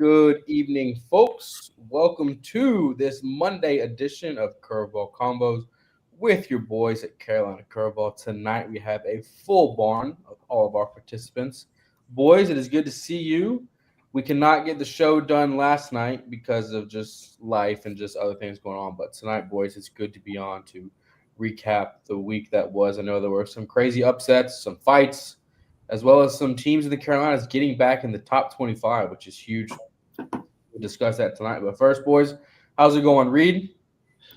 Good evening, folks. Welcome to this Monday edition of Curveball Convos with your boys at Carolina Curveball. Tonight we have a full barn of all of our participants. Boys, it is good to see you. We cannot get the show done last night because of just life and just other things going on. But tonight, boys, it's good to be on to recap the week that was. I know there were some crazy upsets, some fights, as well as some teams in the Carolinas getting back in the top 25, which is huge. We'll discuss that tonight. But first, boys, how's it going? Reed,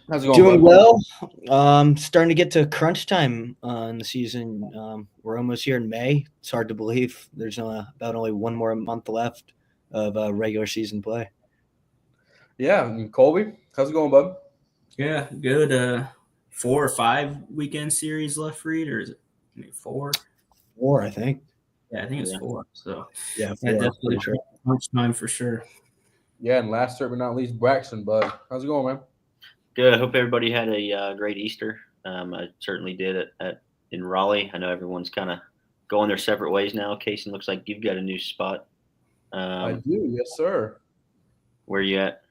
how's it going, Doing bud? well. Starting to get to crunch time in the season. We're almost here in May. It's hard to believe. There's about only one more month left of regular season play. Yeah, and Colby, how's it going, bud? Yeah, good. 4 or 5 weekend series left, Reed, or is it maybe 4? 4, I think. Yeah, I think it's 4. So Yeah, 4. that I'm definitely pretty sure. much time for sure. Yeah, and last but not least, Braxton, bud. How's it going, man? Good. I hope everybody had a great Easter. I certainly did in Raleigh. I know everyone's kind of going their separate ways now. Casey, looks like you've got a new spot. I do, yes, sir. Where you at?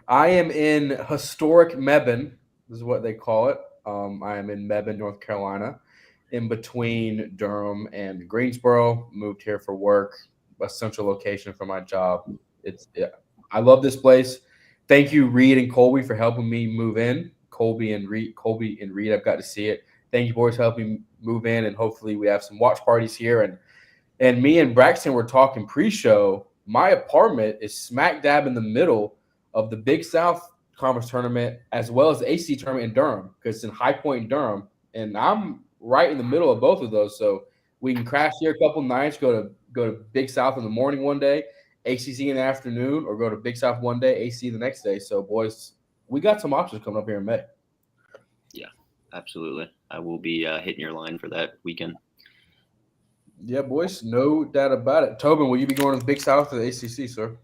I am in historic Mebane. This is what they call it. I am in Mebane, North Carolina, in between Durham and Greensboro. Moved here for work, a central location for my job. I love this place. Thank you, Reed and Colby, for helping me move in. Colby and Reed, I've got to see it. Thank you, boys, for helping me move in, and hopefully we have some watch parties here. And me and Braxton were talking pre-show. My apartment is smack dab in the middle of the Big South Conference tournament as well as the AC tournament in Durham because it's in High Point, Durham, and I'm right in the middle of both of those. So we can crash here a couple nights, go to Big South in the morning one day, ACC in the afternoon, or go to Big South one day, AC the next day. So, boys, we got some options coming up here in May. Yeah, absolutely. I will be hitting your line for that weekend. Yeah, boys, no doubt about it. Tobin, will you be going to the Big South or the ACC, sir?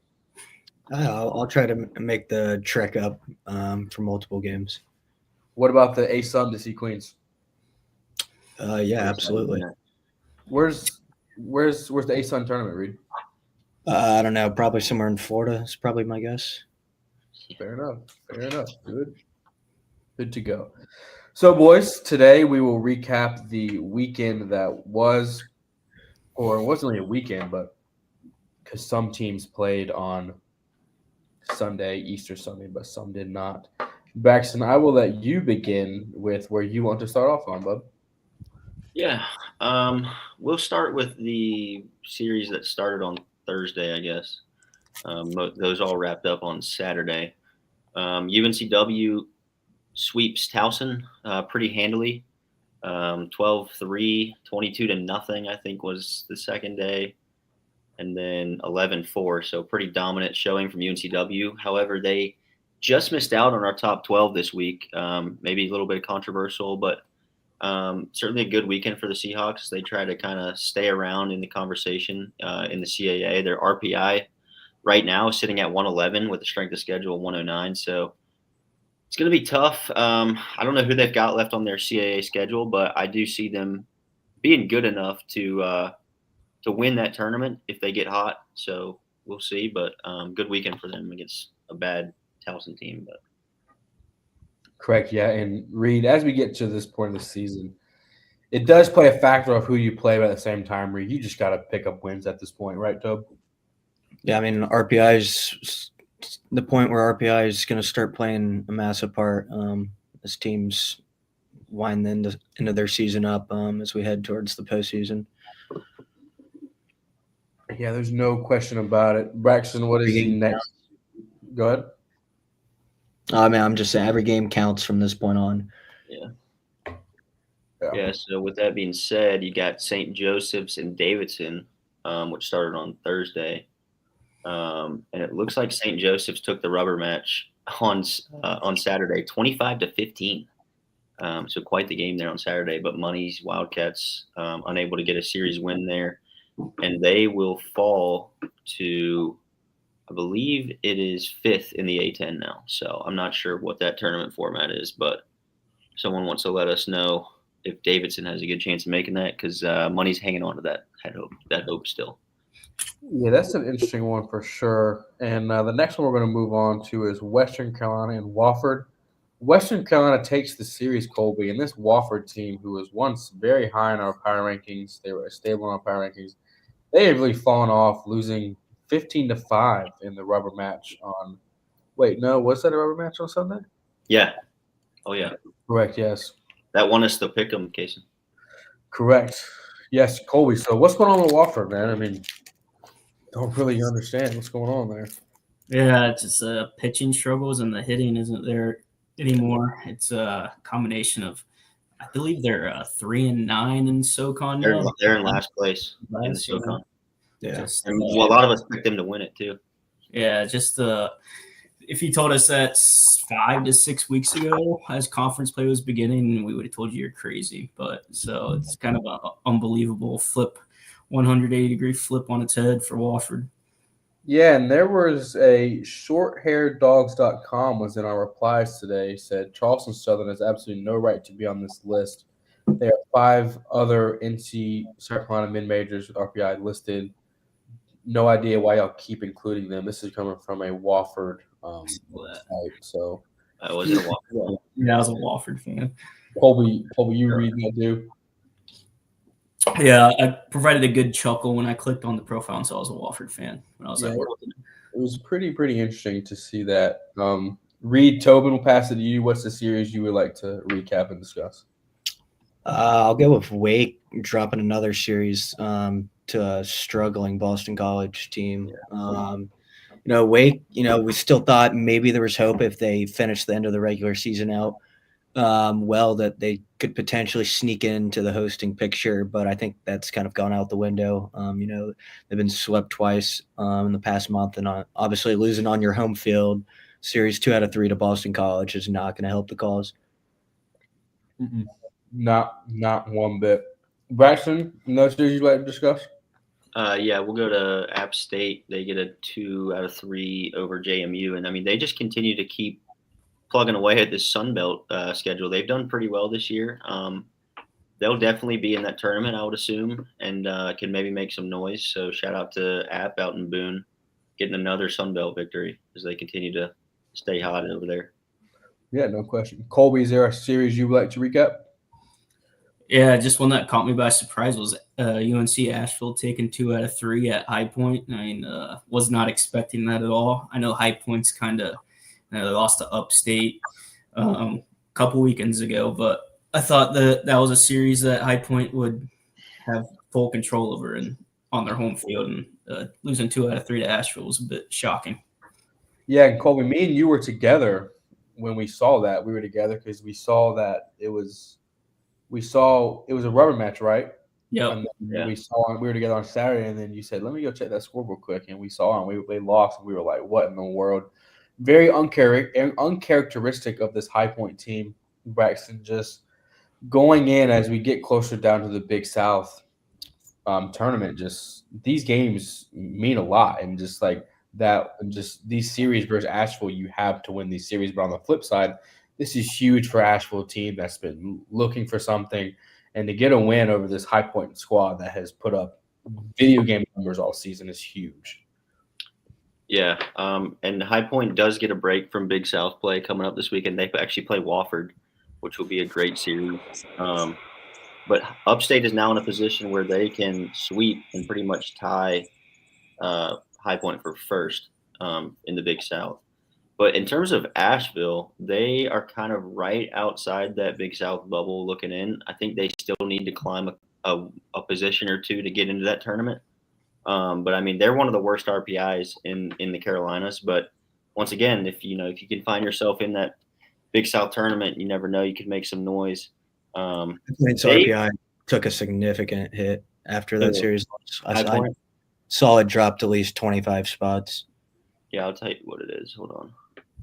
I'll try to make the trek up for multiple games. What about the A-Sun to see Queens? Yeah, absolutely. Where's the A-Sun tournament, Reed? I don't know. Probably somewhere in Florida is probably my guess. Fair enough. Good to go. So, boys, today we will recap the weekend that was, or it wasn't really a weekend, but because some teams played on Sunday, Easter Sunday, but some did not. Braxton, I will let you begin with where you want to start off on, bub. Yeah. We'll start with the series that started on Thursday, I guess. Those all wrapped up on Saturday. UNCW sweeps Towson pretty handily. 12-3, 22-0, I think was the second day. And then 11-4, so pretty dominant showing from UNCW. However, they just missed out on our top 12 this week. Maybe a little bit controversial, but certainly a good weekend for the Seahawks. They try to kind of stay around in the conversation in the CAA. Their RPI right now is sitting at 111 with a strength of schedule of 109. So it's going to be tough. I don't know who they've got left on their CAA schedule, but I do see them being good enough to win that tournament if they get hot. So we'll see. But good weekend for them against a bad Towson team. But Correct, yeah. And Reed, as we get to this point of the season, it does play a factor of who you play, but at the same time, Reed, you just got to pick up wins at this point, right, Tob? Yeah, I mean, RPI is the point where RPI is going to start playing a massive part as teams wind the end of their season up as we head towards the postseason. Yeah, there's no question about it. Braxton, what is the next? Go ahead. I mean, I'm just saying every game counts from this point on. Yeah, so with that being said, you got St. Joseph's and Davidson, which started on Thursday. And it looks like St. Joseph's took the rubber match on Saturday, 25-15. So quite the game there on Saturday. But Money's Wildcats unable to get a series win there, and they will fall to, I believe it is 5th in the A10 now. So I'm not sure what that tournament format is, but someone wants to let us know if Davidson has a good chance of making that because Money's hanging on to that hope still. Yeah, that's an interesting one for sure. And the next one we're going to move on to is Western Carolina and Wofford. Western Carolina takes the series, Colby, and this Wofford team, who was once very high in our power rankings, they were stable in our power rankings. They have really fallen off, losing 15-5 in the rubber match on. Wait, no, was that a rubber match on Sunday? Yeah. Oh yeah. Correct. Yes. That one is the pick 'em, Casey. Correct. Yes, Colby. So what's going on with Wofford, man? I mean, don't really understand what's going on there. Yeah, it's just pitching struggles and the hitting isn't there anymore. It's a combination of, I believe they're 3-9 in SoCon They're, now. they're in last place in the Last, yeah. SoCon. Yeah. Just, And well, a lot of us picked them to win it too. yeah, just if you told us that 5 to 6 weeks ago, as conference play was beginning, we would have told you you're crazy. But so it's kind of an unbelievable flip, 180-degree flip on its head for Wofford. Yeah, and there was a shorthaireddogs.com was in our replies today, said Charleston Southern has absolutely no right to be on this list. There are 5 other NC South Carolina mid-majors with RPI listed. No idea why y'all keep including them. This is coming from a Wofford site. So, I wasn't a Wofford. Yeah, I was a Wofford fan. Colby, you read that, dude? Yeah, I provided a good chuckle when I clicked on the profile and saw I was a Wofford fan when I was Yeah. at work. It was pretty interesting to see that. Reed, Tobin, will pass it to you. What's the series you would like to recap and discuss? I'll go with Wake dropping another series to a struggling Boston College team. Wake, we still thought maybe there was hope if they finished the end of the regular season out well, that they could potentially sneak into the hosting picture, but I think that's kind of gone out the window. They've been swept twice in the past month, and obviously losing on your home field, series 2 out of 3 to Boston College is not going to help the cause. Not one bit. Braxton, no series you'd like to discuss? Yeah, we'll go to App State. They get a 2 out of 3 over JMU, and I mean they just continue to keep plugging away at this Sun Belt schedule. They've done pretty well this year. They'll definitely be in that tournament, I would assume, and can maybe make some noise. So shout out to App out in Boone, getting another Sun Belt victory as they continue to stay hot over there. Yeah, no question. Colby, is there a series you would like to recap? Yeah, just one that caught me by surprise was UNC Asheville taking 2 out of 3 at High Point. I mean, was not expecting that at all. I know High Point's kind of they lost to Upstate a couple weekends ago, but I thought that was a series that High Point would have full control over and on their home field, and losing 2 out of 3 to Asheville was a bit shocking. Yeah, and Colby, me and you were together when we saw that. We were together because we saw that it was a rubber match, right? Yep. And Yeah. we were together on Saturday, and then you said, "Let me go check that score real quick." And we saw, and they lost, and we were like, "What in the world?" Very uncharacteristic of this High Point team, Braxton. Just going in as we get closer down to the Big South tournament, just these games mean a lot, and just like that, and just these series versus Asheville, you have to win these series. But on the flip side, this is huge for Asheville team that's been looking for something, and to get a win over this High Point squad that has put up video game numbers all season is huge. Yeah, and High Point does get a break from Big South play coming up this weekend. They actually play Wofford, which will be a great series. But Upstate is now in a position where they can sweep and pretty much tie High Point for first in the Big South. But in terms of Asheville, they are kind of right outside that Big South bubble looking in. I think they still need to climb a position or two to get into that tournament. But I mean, they're one of the worst RPIs in the Carolinas. But once again, if you can find yourself in that Big South tournament, you never know, you could make some noise. RPI took a significant hit after that series. I saw it dropped at least 25 spots. Yeah, I'll tell you what it is. Hold on.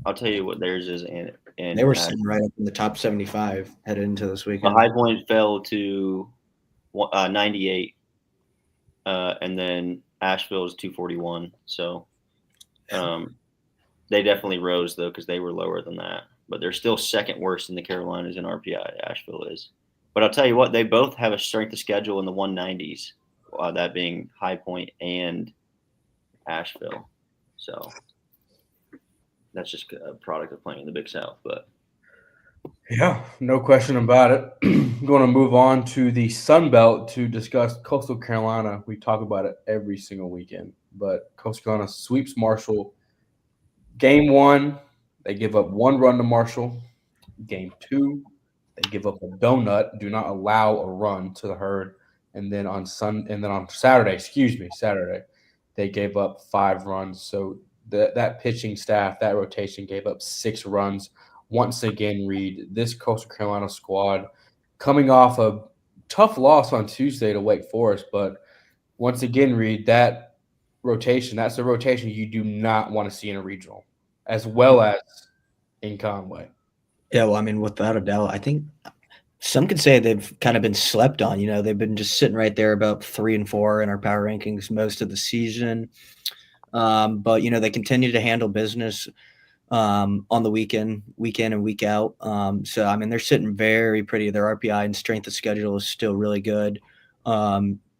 I'll tell you what theirs is. And they were sitting right up in the top 75 headed into this weekend. The High Point fell to 98. And then Asheville is 241. So they definitely rose, though, because they were lower than that. But they're still second worst in the Carolinas in RPI, Asheville is. But I'll tell you what, they both have a strength of schedule in the 190s, that being High Point and Asheville. So that's just a product of playing in the Big South. But Yeah, no question about it. I'm going to move on to the Sun Belt to discuss Coastal Carolina. We talk about it every single weekend, but Coastal Carolina sweeps Marshall. Game 1, they give up 1 run to Marshall. Game 2, they give up a donut, do not allow a run to the Herd. And then on Saturday, they gave up 5 runs. So that pitching staff, that rotation gave up 6 runs. Once again, Reed, this Coastal Carolina squad coming off a tough loss on Tuesday to Wake Forest, but once again, Reed, that rotation, that's a rotation you do not want to see in a regional, as well as in Conway. Yeah, well, I mean, without a doubt, I think some could say they've kind of been slept on. They've been just sitting right there about 3 and 4 in our power rankings most of the season. But they continue to handle business on the week in and week out. So I mean, they're sitting very pretty. Their RPI and strength of schedule is still really good.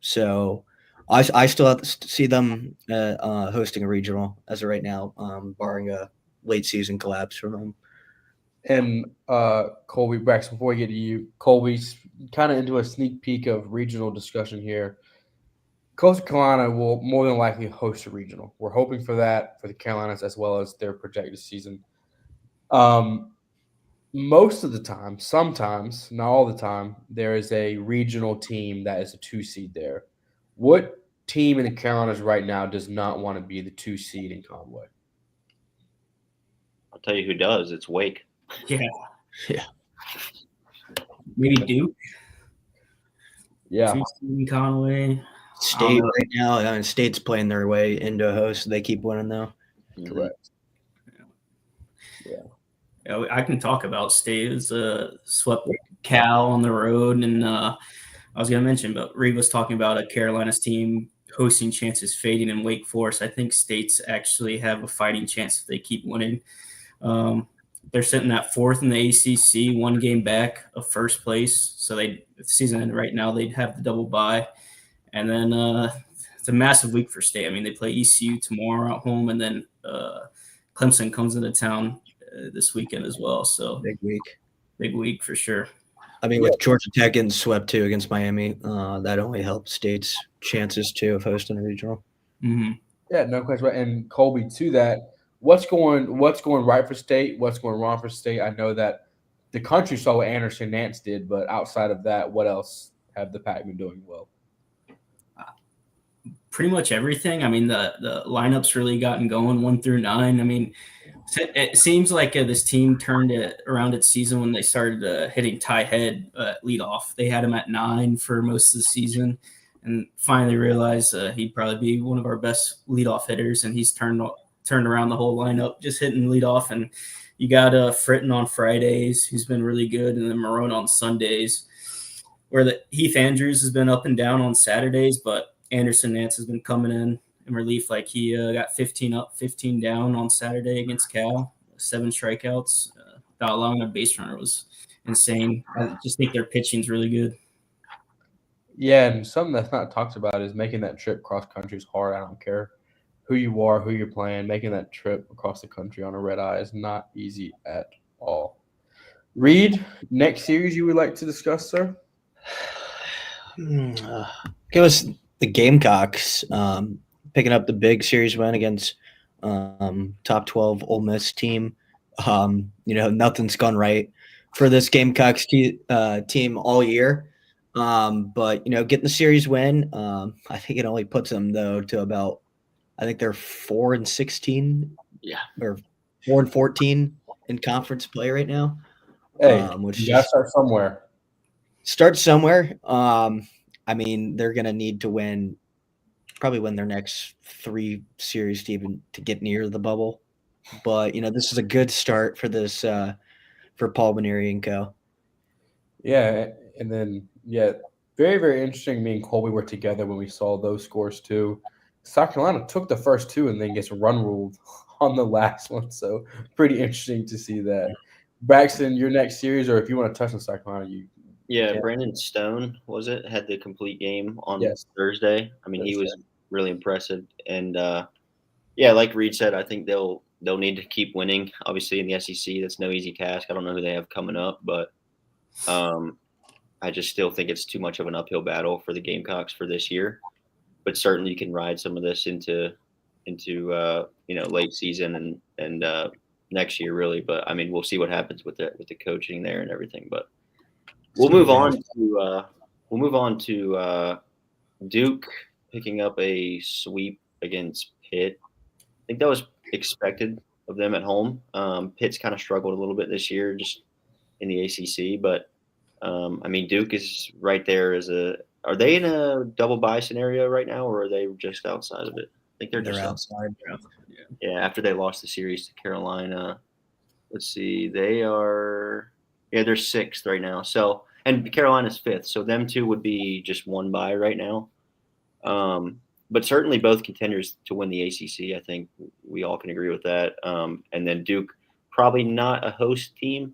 So I still have to see them hosting a regional as of right now, barring a late season collapse from them. And Colby, Brax, before we get to you, Colby's kind of into a sneak peek of regional discussion here. Coastal Carolina will more than likely host a regional. We're hoping for that for the Carolinas as well as their projected season. Most of the time, sometimes, not all the time, there is a regional team that is a 2 seed there. What team in the Carolinas right now does not want to be the 2 seed in Conway? I'll tell you who does. It's Wake. Yeah. Yeah. Maybe Duke. Yeah. Conway. State right now, I mean, State's playing their way into a host. They keep winning though. Correct. Yeah, I can talk about State. It's swept Cal on the road, and I was going to mention, but Reed was talking about a Carolina's team hosting chances fading in Wake Forest. I think States actually have a fighting chance if they keep winning. They're sitting at 4th in the ACC, 1 game back of first place. So if the season ended right now, they'd have the double bye. And then it's a massive week for State. I mean, they play ECU tomorrow at home, and then Clemson comes into town this weekend as well. So big week for sure. I mean, with Georgia Tech getting swept too against Miami, that only helps State's chances too of hosting a regional. Mm-hmm. Yeah, no question. And Colby, to that, what's going right for State? What's going wrong for State? I know that the country saw what Anderson Nance did, but outside of that, what else have the Pac been doing well? Pretty much everything. I mean, the lineup's really gotten going 1 through 9. I mean, it seems like this team turned it around its season when they started hitting Ty Head leadoff. They had him at 9 for most of the season, and finally realized he'd probably be one of our best leadoff hitters. And he's turned around the whole lineup, just hitting leadoff. And you got Fritton on Fridays, who's been really good, and then Marone on Sundays. Where Heath Andrews has been up and down on Saturdays, but Anderson Nance has been coming in relief. Like he got 15 up, 15 down on Saturday against Cal, 7 strikeouts. Without allowing a base runner was insane. I just think their pitching's really good. Yeah, and something that's not talked about is making that trip cross country is hard. I don't care who you are, who you're playing. Making that trip across the country on a red eye is not easy at all. Reed, next series you would like to discuss, sir? Give us the Gamecocks picking up the big series win against top 12 Ole Miss team. Nothing's gone right for this Gamecocks team all year. But getting the series win, I think it only puts them though to about, I think they're 4-16, or 4-14 in conference play right now. Hey, which you gotta start somewhere. Start somewhere. I mean, they're gonna need to probably win their next 3 series to get near the bubble. But this is a good start for this for Paul Maneri and co. Yeah, and then very, very interesting. Me and Colby were together when we saw those scores too. South Carolina took the first 2 and then gets run ruled on the last one. So pretty interesting to see that. Braxton, your next series, or if you want to touch on South Carolina, you can. Brandon Stone had the complete game on Yes. Thursday. I mean, he was really impressive, and Yeah, like Reed said, I think they'll need to keep winning. Obviously, in the SEC, that's no easy task. I don't know who they have coming up, but I just still think it's too much of an uphill battle for the Gamecocks for this year. But certainly, you can ride some of this into late season and next year, really. But I mean, we'll see what happens with the coaching there and everything. But we'll move on to Duke picking up a sweep against Pitt. I think that was expected of them at home. Pitt's kind of struggled a little bit this year, just in the ACC. But I mean, Duke is right there as a. Are they in a double bye scenario right now, or are they just outside of it? I think they're just outside. Yeah, after they lost the series to Carolina. Let's see, they are. Yeah, they're sixth right now. So, and Carolina's fifth. So them two would be just one bye right now. But certainly both contenders to win the ACC. I think we all can agree with that. And then Duke, probably not a host team,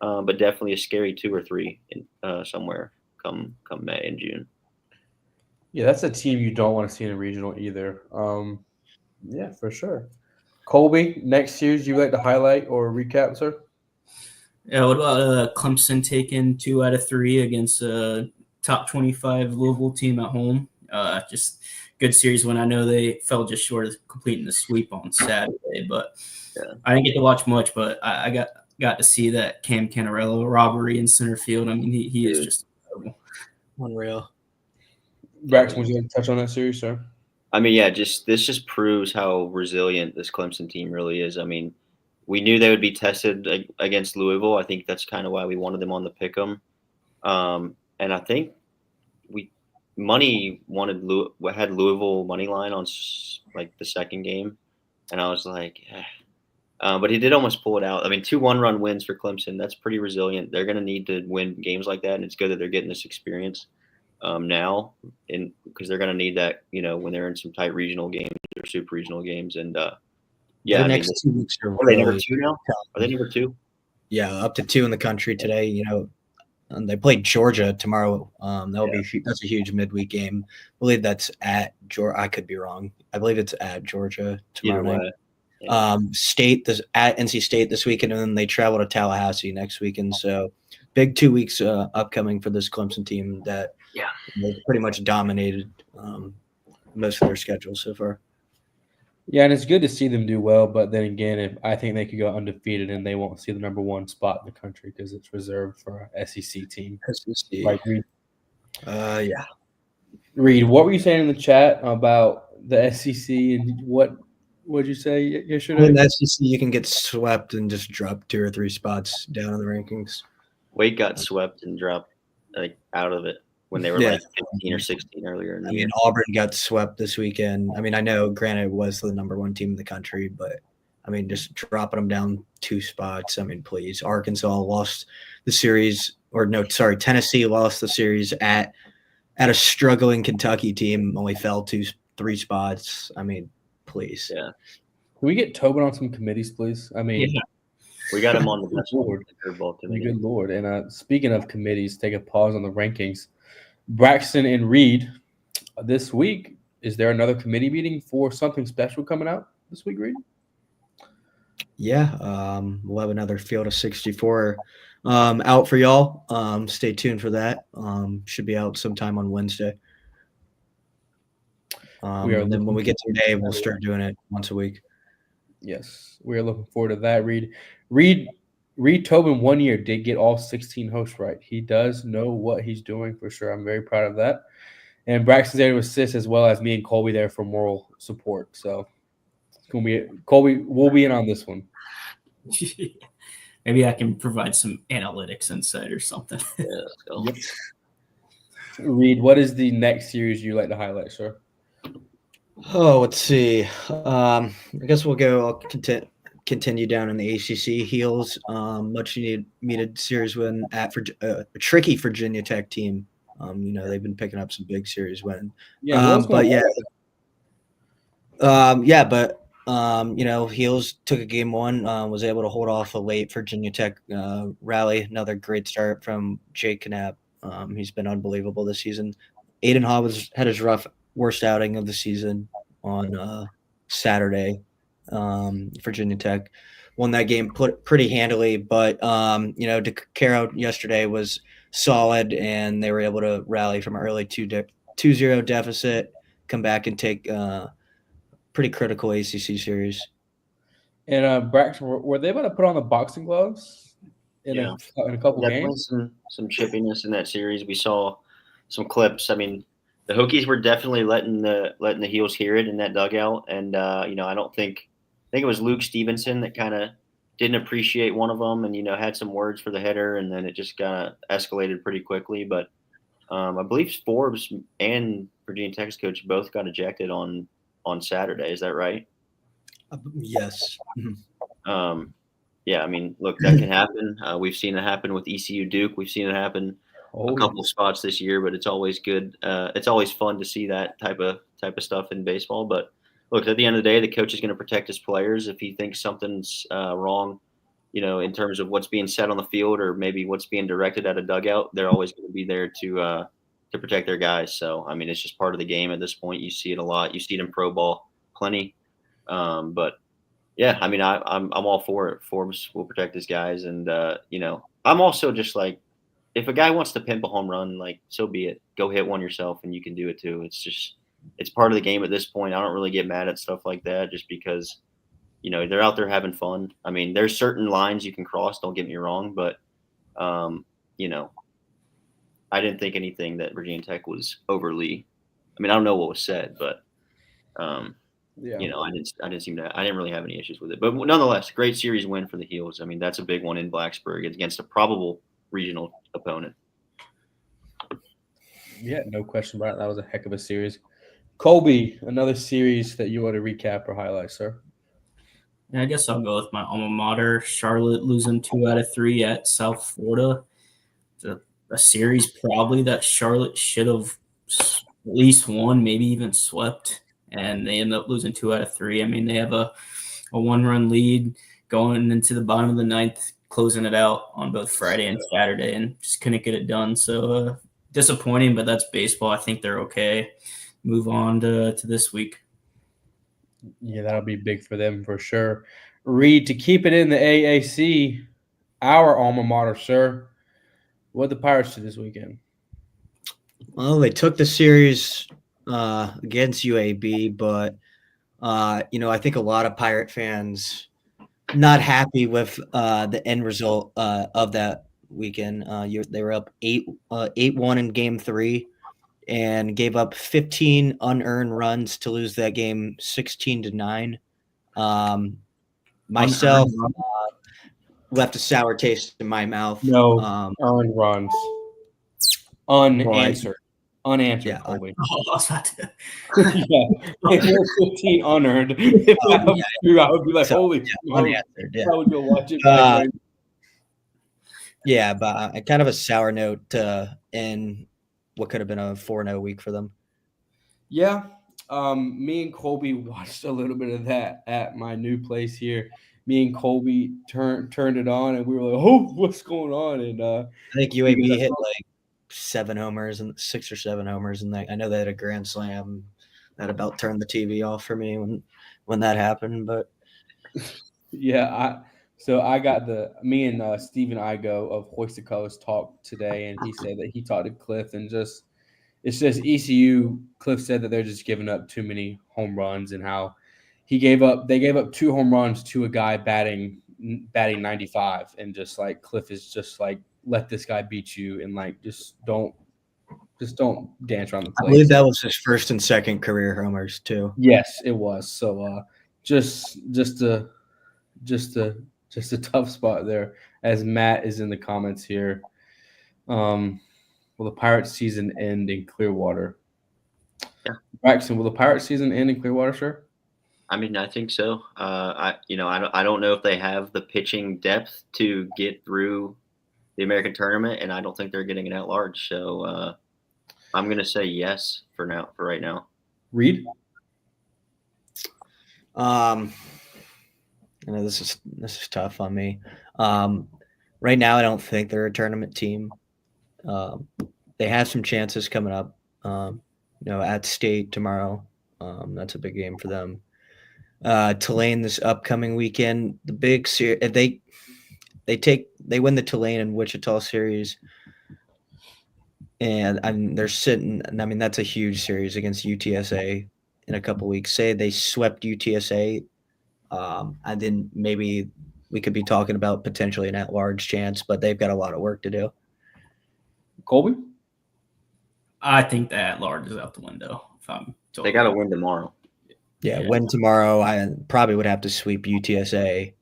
but definitely a scary 2 or 3 somewhere come May and June. Yeah, that's a team you don't want to see in a regional either. Yeah, for sure. Colby, next series you would like to highlight or recap, sir? Yeah, what about Clemson taking 2 out of 3 against a top 25 Louisville team at home? Just good series when I know they fell just short of completing the sweep on Saturday. But I didn't get to watch much, but I got to see that Cam Cannarello robbery in center field. I mean, he is just incredible. Unreal. Braxton, would you like to touch on that series, sir? I mean, yeah, this just proves how resilient this Clemson team really is. I mean, we knew they would be tested against Louisville. I think that's kind of why we wanted them on the pick'em. And I think had Louisville money line on like the second game, and I was like, but he did almost pull it out. I mean, 2 1-run wins for Clemson. That's pretty resilient. They're going to need to win games like that, and it's good that they're getting this experience now, because they're going to need that, when they're in some tight regional games or super regional games. And yeah, the next 2 weeks are they number 2 now? Are they number 2? Yeah, up to 2 in the country today. And they play Georgia tomorrow. That's a huge midweek game. I believe that's at Georgia. I could be wrong. I believe it's at Georgia tomorrow night. Yeah. At NC State this weekend, and then they travel to Tallahassee next weekend. So big 2 weeks upcoming for this Clemson team that pretty much dominated most of their schedule so far. Yeah, and it's good to see them do well, but then again, I think they could go undefeated and they won't see the number 1 spot in the country because it's reserved for an SEC team. SEC. Like Reed. Yeah. Reed, what were you saying in the chat about the SEC and what would you say yesterday? In the SEC, you can get swept and just drop 2 or 3 spots down in the rankings. Wake got swept and dropped out of it when they were like 15 or 16 earlier in the year. Auburn got swept this weekend. I mean, I know, granted, it was the number 1 team in the country, but I mean, just dropping them down 2 spots. I mean, please. Arkansas lost the series, Tennessee lost the series at a struggling Kentucky team, only fell 2-3 spots. I mean, please. Yeah. Can we get Tobin on some committees, please? I mean, we got him on the best Curveball committee. Good Lord. And speaking of committees, take a pause on the rankings. Braxton and Reed, this week, is there another committee meeting for something special coming out this week, Reed? Yeah, we'll have another Field of 64 out for y'all. Stay tuned for that. Should be out sometime on Wednesday. And then when we get to May, we'll start doing it once a week. Yes, we are looking forward to that, Reed. Reed Tobin 1 year did get all 16 hosts right. He does know what he's doing for sure. I'm very proud of that. And Braxton's there to assist, as well as me and Colby there for moral support. So it's going to be Colby. We'll be in on this one. Maybe I can provide some analytics insight or something. Yeah, let's go. Yep. Reed, what is the next series you'd like to highlight, sir? Oh, let's see. I guess we'll go. I'll continue down in the ACC. Heels, much needed series win at a tricky Virginia Tech team. They've been picking up some big series win. Heels took a game 1, was able to hold off a late Virginia Tech rally. Another great start from Jake Knapp. He's been unbelievable this season. Aiden Haw had his worst outing of the season on Saturday. Virginia Tech won that game pretty handily, but DeCaro yesterday was solid, and they were able to rally from an early 2-0 deficit, come back and take pretty critical ACC series. And Braxton, were they able to put on the boxing gloves in a couple Definitely games? some chippiness in that series. We saw some clips. I mean, the Hokies were definitely letting the Heels hear it in that dugout, and I think it was Luke Stevenson that kind of didn't appreciate one of them, and had some words for the hitter, and then it just kind of escalated pretty quickly. But I believe Forbes and Virginia Tech's coach both got ejected on Saturday. Is that right? Yes. Yeah, I mean, look, that can happen. We've seen it happen with ECU Duke. We've seen it happen a couple of spots this year, but it's always good. It's always fun to see that type of stuff in baseball. But look, at the end of the day, the coach is going to protect his players. If he thinks something's wrong, in terms of what's being said on the field or maybe what's being directed at a dugout, they're always going to be there to protect their guys. So, I mean, it's just part of the game at this point. You see it a lot. You see it in pro ball plenty. But yeah, I mean, I'm all for it. Forbes will protect his guys, and I'm also just like, if a guy wants to pimp a home run, like, so be it. Go hit one yourself, and you can do it too. It's part of the game at this point. I don't really get mad at stuff like that, just because they're out there having fun. I mean, there's certain lines you can cross. Don't get me wrong, but I didn't think anything that Virginia Tech was overly. I mean, I don't know what was said, but. Yeah. I didn't really have any issues with it. But nonetheless, great series win for the Heels. I mean, that's a big one in Blacksburg against a probable regional opponent. Yeah, no question about it. That was a heck of a series. Colby, another series that you want to recap or highlight, sir? Yeah, I guess I'll go with my alma mater, Charlotte, losing 2 out of 3 at South Florida. It's a series probably that Charlotte should have at least won, maybe even swept. And they end up losing 2 out of 3. I mean, they have a 1-run lead going into the bottom of the ninth, closing it out on both Friday and Saturday, and just couldn't get it done. So disappointing, but that's baseball. I think they're okay. Move on to this week. Yeah, that'll be big for them for sure. Reed, to keep it in the AAC, our alma mater, sir. What the Pirates do this weekend? Well, they took the series against UAB, but I think a lot of Pirate fans not happy with the end result of that weekend. They were up 8-1 in Game 3 and gave up 15 unearned runs to lose that game 16-9. Myself left a sour taste in my mouth. No, earned runs. Unanswered. Unanswered, Yeah, Colby. Oh, I was about to. Yeah, if there were 15 unearned, if that was true, I would be like, holy, unanswered. Yeah. I would go watch it back. Yeah, but kind of a sour note to end what could have been a 4-0 week for them. Yeah, me and Colby watched a little bit of that at my new place here. Me and Colby turned it on, and we were like, "Oh, what's going on?" And I think UAB hit like 6 or 7 homers, and I know they had a grand slam that about turned the TV off for me when that happened. But yeah, I got me and Stephen Igo of Hoist the Colors talked today, and he said that he talked to Cliff and it's just ECU. Cliff said that they're just giving up too many home runs, and how they gave up 2 home runs to a guy batting 95, and just like Cliff is just like, let this guy beat you, and like just don't dance around the plate. I believe that was his first and second career homers too. Yes, it was. So just a tough spot there, as Matt is in the comments here. Will the Pirates season end in Clearwater? Yeah. Braxton, will the Pirates season end in Clearwater, sir? I mean, I think so. I don't know if they have the pitching depth to get through the American tournament, and I don't think they're getting it at large. So I'm going to say yes for right now. Reed? I know this is tough on me. Right now, I don't think they're a tournament team. They have some chances coming up. At State tomorrow. That's a big game for them. Tulane this upcoming weekend. The big series, if they win the Tulane and Wichita series, and they're sitting. I mean, that's a huge series against UTSA in a couple weeks. Say they swept UTSA, and then maybe we could be talking about potentially an at-large chance, but they've got a lot of work to do. Colby? I think that large is out the window. If I'm They got to win tomorrow. Yeah, win tomorrow. I probably would have to sweep UTSA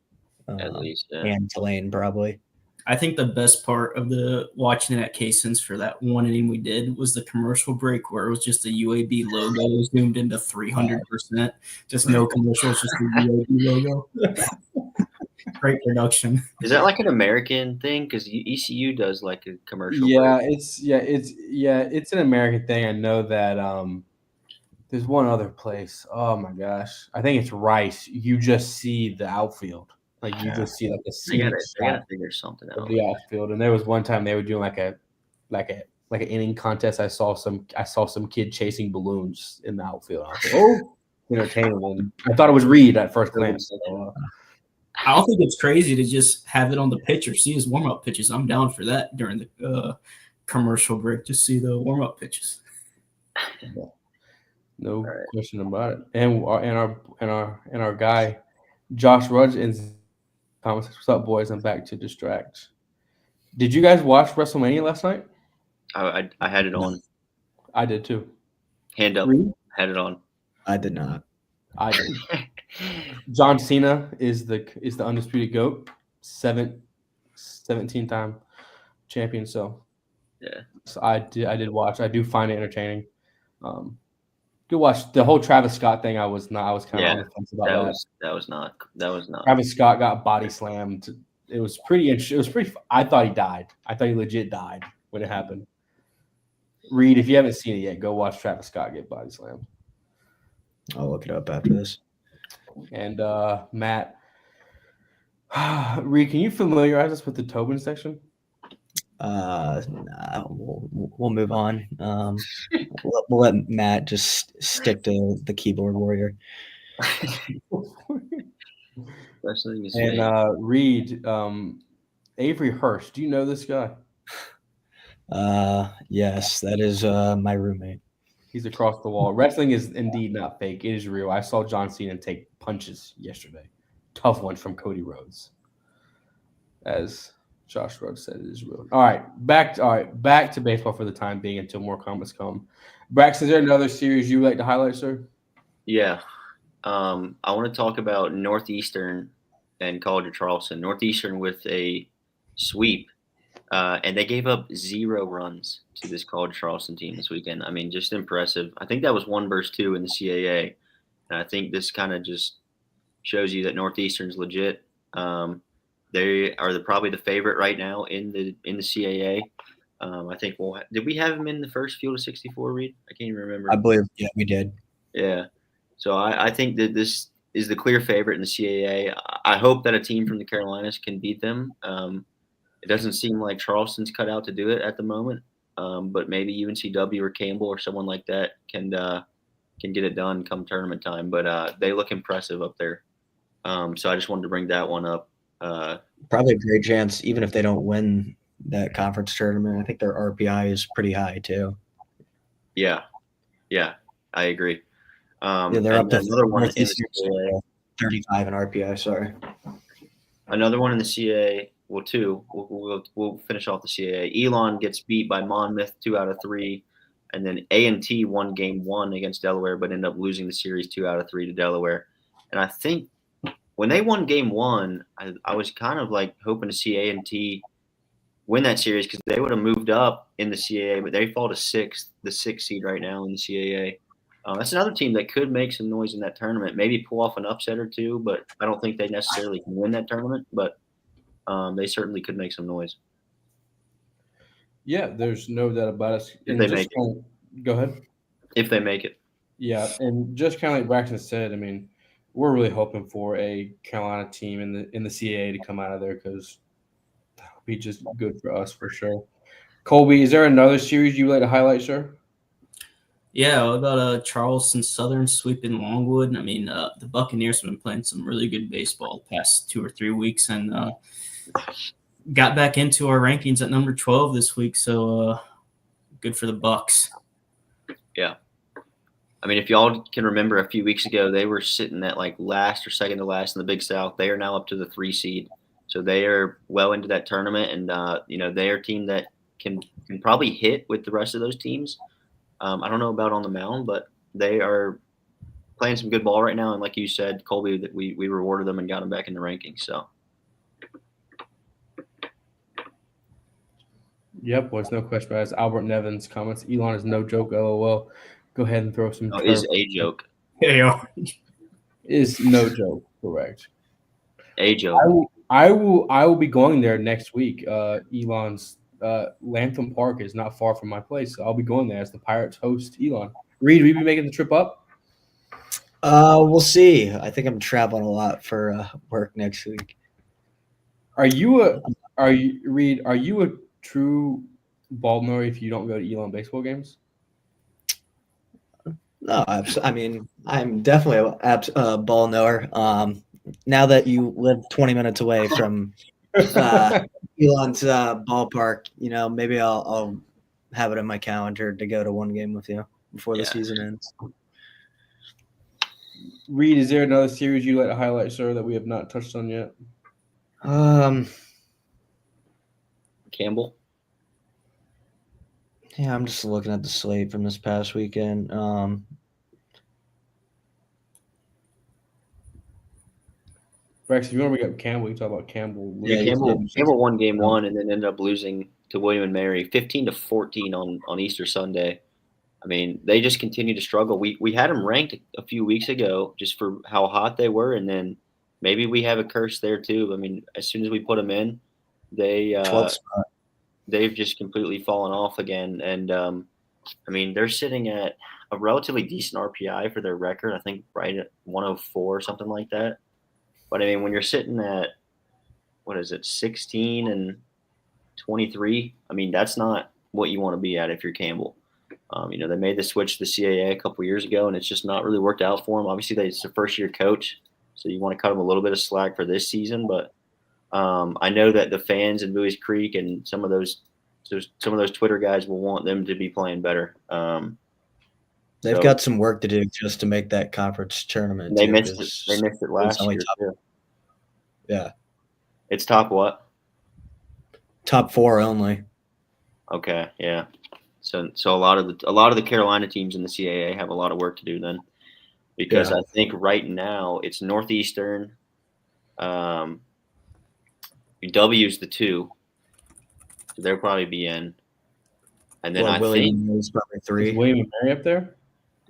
At least, and Tulane probably. I think the best part of the watching it at Cason's for that one inning we did was the commercial break where it was just the UAB logo zoomed into 300%. Just no commercials, just the UAB logo. Great production. Is that like an American thing? Because ECU does like a commercial. Yeah, break. it's an American thing. I know that there's one other place. Oh my gosh. I think it's Rice. You just see the outfield. Like you just see like a They scenic gotta shot figure something of out. the outfield. And there was one time they were doing like an inning contest. I saw some kid chasing balloons in the outfield. I was like, oh, entertaining. And I thought it was Reed at first glance. So, I don't think it's crazy to just have it on the pitcher. See his warm-up pitches. I'm down for that during the commercial break. Just see the warm-up pitches. no question about it. And our guy Josh Rudge in comments. What's up, boys? I'm back to distract. Did you guys watch WrestleMania last night? I had it on. I did too. Hand up. Reed? Had it on. I did not. I did. John Cena is the undisputed GOAT, 17-time champion. So I did watch. I do find it entertaining. Do watch the whole Travis Scott thing. I was kind of on the fence about that. That was not. Travis Scott got body slammed. It was pretty. It was pretty. I thought he died. I thought he legit died when it happened. Reed, if you haven't seen it yet, go watch Travis Scott get body slammed. I'll look it up after this. And Matt, Reed, can you familiarize us with the Tobin section? Nah, we'll move on. We'll let Matt just stick to the keyboard warrior. And Reed, Avery Hurst. Do you know this guy? Yes, that is my roommate. He's across the wall. Wrestling is indeed not fake. It is real. I saw John Cena take punches yesterday. Tough one from Cody Rhodes. As Josh Rhodes said, it is real. All right, back to baseball for the time being until more comments come. Braxton, is there another series you would like to highlight, sir? Yeah. I want to talk about Northeastern and College of Charleston. Northeastern with a sweep, and they gave up 0 runs to this College of Charleston team this weekend. I mean, just impressive. I think that was 1-2 in the CAA, and I think this kind of just shows you that Northeastern's legit. They are probably the favorite right now in the CAA. I think did we have them in the first field of 64, Reed? I can't even remember. I believe, yeah, we did. Yeah. So I think that this is the clear favorite in the CAA. I hope that a team from the Carolinas can beat them. It doesn't seem like Charleston's cut out to do it at the moment, but maybe UNCW or Campbell or someone like that can get it done come tournament time. But they look impressive up there. So I just wanted to bring that one up. Probably a great chance, even if they don't win that conference tournament. I think their RPI is pretty high too. Yeah, I agree. They're up to another one in the CAA. 35 in RPI. Sorry. Another one in the CAA. Well, 2. We'll finish off the CAA. Elon gets beat by Monmouth 2 out of 3, and then A&T won game 1 against Delaware, but ended up losing the series 2 out of 3 to Delaware. And I think when they won game 1, I was kind of like hoping to see A&T win that series because they would have moved up in the CAA, but they fall to 6th, the 6th seed right now in the CAA. That's another team that could make some noise in that tournament, maybe pull off an upset or two, but I don't think they necessarily can win that tournament, but they certainly could make some noise. Yeah, there's no doubt about it. If they make it. Go ahead. If they make it. Yeah, and just kind of like Braxton said, I mean, we're really hoping for a Carolina team in the CAA to come out of there because that would be just good for us for sure. Colby, is there another series you would like to highlight, sir? Yeah, what about Charleston Southern sweeping Longwood? I mean, the Buccaneers have been playing some really good baseball the past 2 or 3 weeks, and got back into our rankings at number 12 this week. So good for the Bucks. Yeah. I mean, if y'all can remember a few weeks ago, they were sitting at like last or second to last in the Big South. They are now up to the 3 seed. So they are well into that tournament. And, they are a team that can probably hit with the rest of those teams. I don't know about on the mound, but they are playing some good ball right now. And like you said, Colby, that we rewarded them and got them back in the rankings. So. Yep, boys, no question about it. It's Albert Nevins comments. Elon is no joke, LOL. Go ahead and throw some. Is a joke. Yeah. Is no joke, correct. A joke. I will be going there next week. Elon's Lantham Park is not far from my place, so I'll be going there as the Pirates host Elon. Reed, will you be making the trip up? We'll see. I think I'm traveling a lot for work next week. Reed, are you a true ball knower if you don't go to Elon baseball games? No, I'm definitely a ball knower. Now that you live 20 minutes away from Elon's ballpark, maybe I'll have it in my calendar to go to one game with you before the season ends. Reed, is there another series you'd like to highlight, sir, that we have not touched on yet? Campbell. Yeah, I'm just looking at the slate from this past weekend. Rex, if you want to bring up Campbell, you talk about Campbell. Yeah, Campbell won game 1 and then ended up losing to William and Mary 15-14 on Easter Sunday. I mean, they just continue to struggle. We had them ranked a few weeks ago just for how hot they were, and then maybe we have a curse there too. I mean, as soon as we put them in, they've just completely fallen off again. And I mean, they're sitting at a relatively decent RPI for their record. I think right at 104 or something like that. But I mean, when you're sitting at 16 and 23, I mean, that's not what you want to be at if you're Campbell. They made the switch to the CAA a couple years ago, and it's just not really worked out for them. Obviously, it's a first-year coach, so you want to cut them a little bit of slack for this season. But I know that the fans in Buies Creek and some of those Twitter guys will want them to be playing better. They've got some work to do just to make that conference tournament. They missed it. They missed it last year too. Yeah, it's top what? Top 4 only. Okay, yeah. So a lot of the Carolina teams in the CAA have a lot of work to do then, because I think right now it's Northeastern. W's the 2, so they'll probably be in, and then William is probably 3. Is William and Mary up there?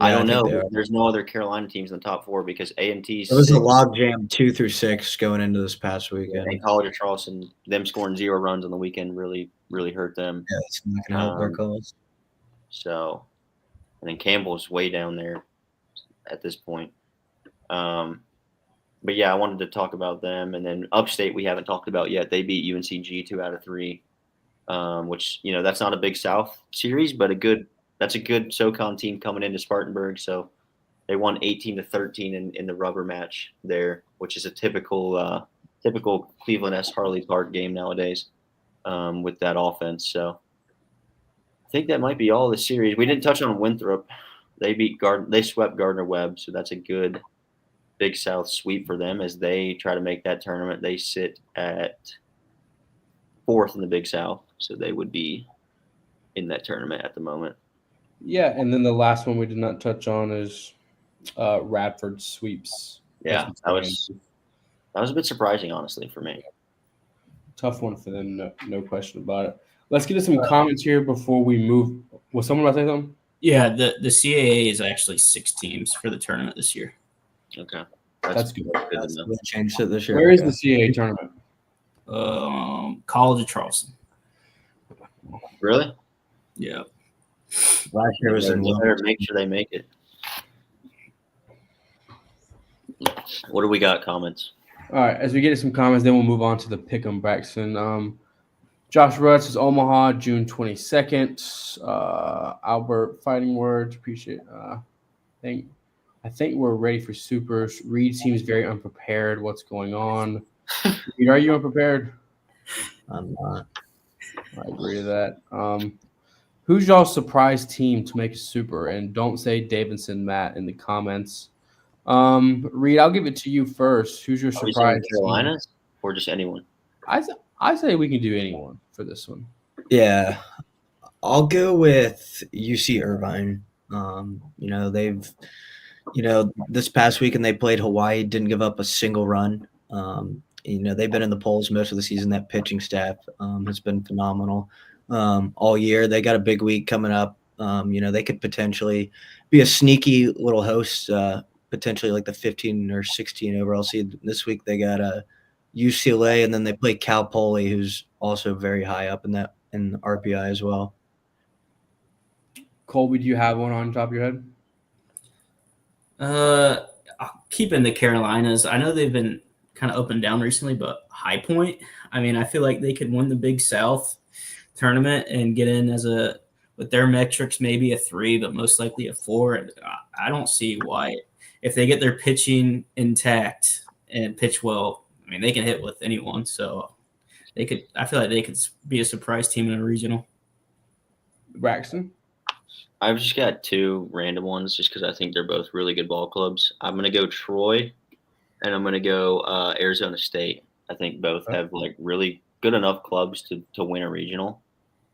I don't know. There's no other Carolina teams in the top 4 because A&T's. It was a logjam 2 through 6 going into this past weekend. And College of Charleston, them scoring 0 runs on the weekend really hurt them. Yeah, it's not going to help their cause. So, and then Campbell's way down there at this point. But yeah, I wanted to talk about them, and then Upstate we haven't talked about yet. They beat UNCG 2 out of 3, which that's not a Big South series, but that's a good SoCon team coming into Spartanburg. So they won 18-13 in the rubber match there, which is a typical Cleveland S. Harley Park game nowadays with that offense. So I think that might be all the series. We didn't touch on Winthrop. They swept Gardner-Webb, so that's a good Big South sweep for them as they try to make that tournament. They sit at 4th in the Big South, so they would be in that tournament at the moment. Yeah, and then the last one we did not touch on is Radford sweeps. Yeah, that was a bit surprising, honestly, for me. Tough one for them, no question about it. Let's get to some comments here before we move. Was someone about to say something? Yeah, the CAA is actually 6 teams for the tournament this year. Okay, that's good. We changed it this year. Where is the CAA tournament? College of Charleston. Really? Yeah. Last year was in better make sure they make it. What do we got? Comments? All right. As we get to some comments, then we'll move on to the pick'em, Braxton. Josh Rudd says Omaha, June 22nd. Albert Fighting Words, appreciate. I think we're ready for supers. Reed seems very unprepared. What's going on? Reed, are you unprepared? I'm not. I agree to that. Who's y'all's surprise team to make a super? And don't say Davidson, Matt, in the comments. Reed, I'll give it to you first. Who's your Are we saying surprise team? Carolinas or just anyone? I say we can do anyone for this one. Yeah, I'll go with UC Irvine. This past weekend they played Hawaii, didn't give up a single run. They've been in the polls most of the season. That pitching staff has been phenomenal all year. They got a big week coming up. They could potentially be a sneaky little host, potentially like the 15 or 16 overall seed. This week they got UCLA, and then they play Cal Poly, who's also very high up in RPI as well. Colby, do you have one on top of your head? I'll keep in the Carolinas. I know they've been kind of up and down recently, but High Point, I mean, I feel like they could win the Big South tournament and get in with their metrics, maybe a 3, but most likely a 4. And I don't see why, if they get their pitching intact and pitch well, I mean, they can hit with anyone. So I feel like they could be a surprise team in a regional. Braxton? I've just got 2 random ones just because I think they're both really good ball clubs. I'm going to go Troy, and I'm going to go Arizona State. I think both have like really good enough clubs to win a regional.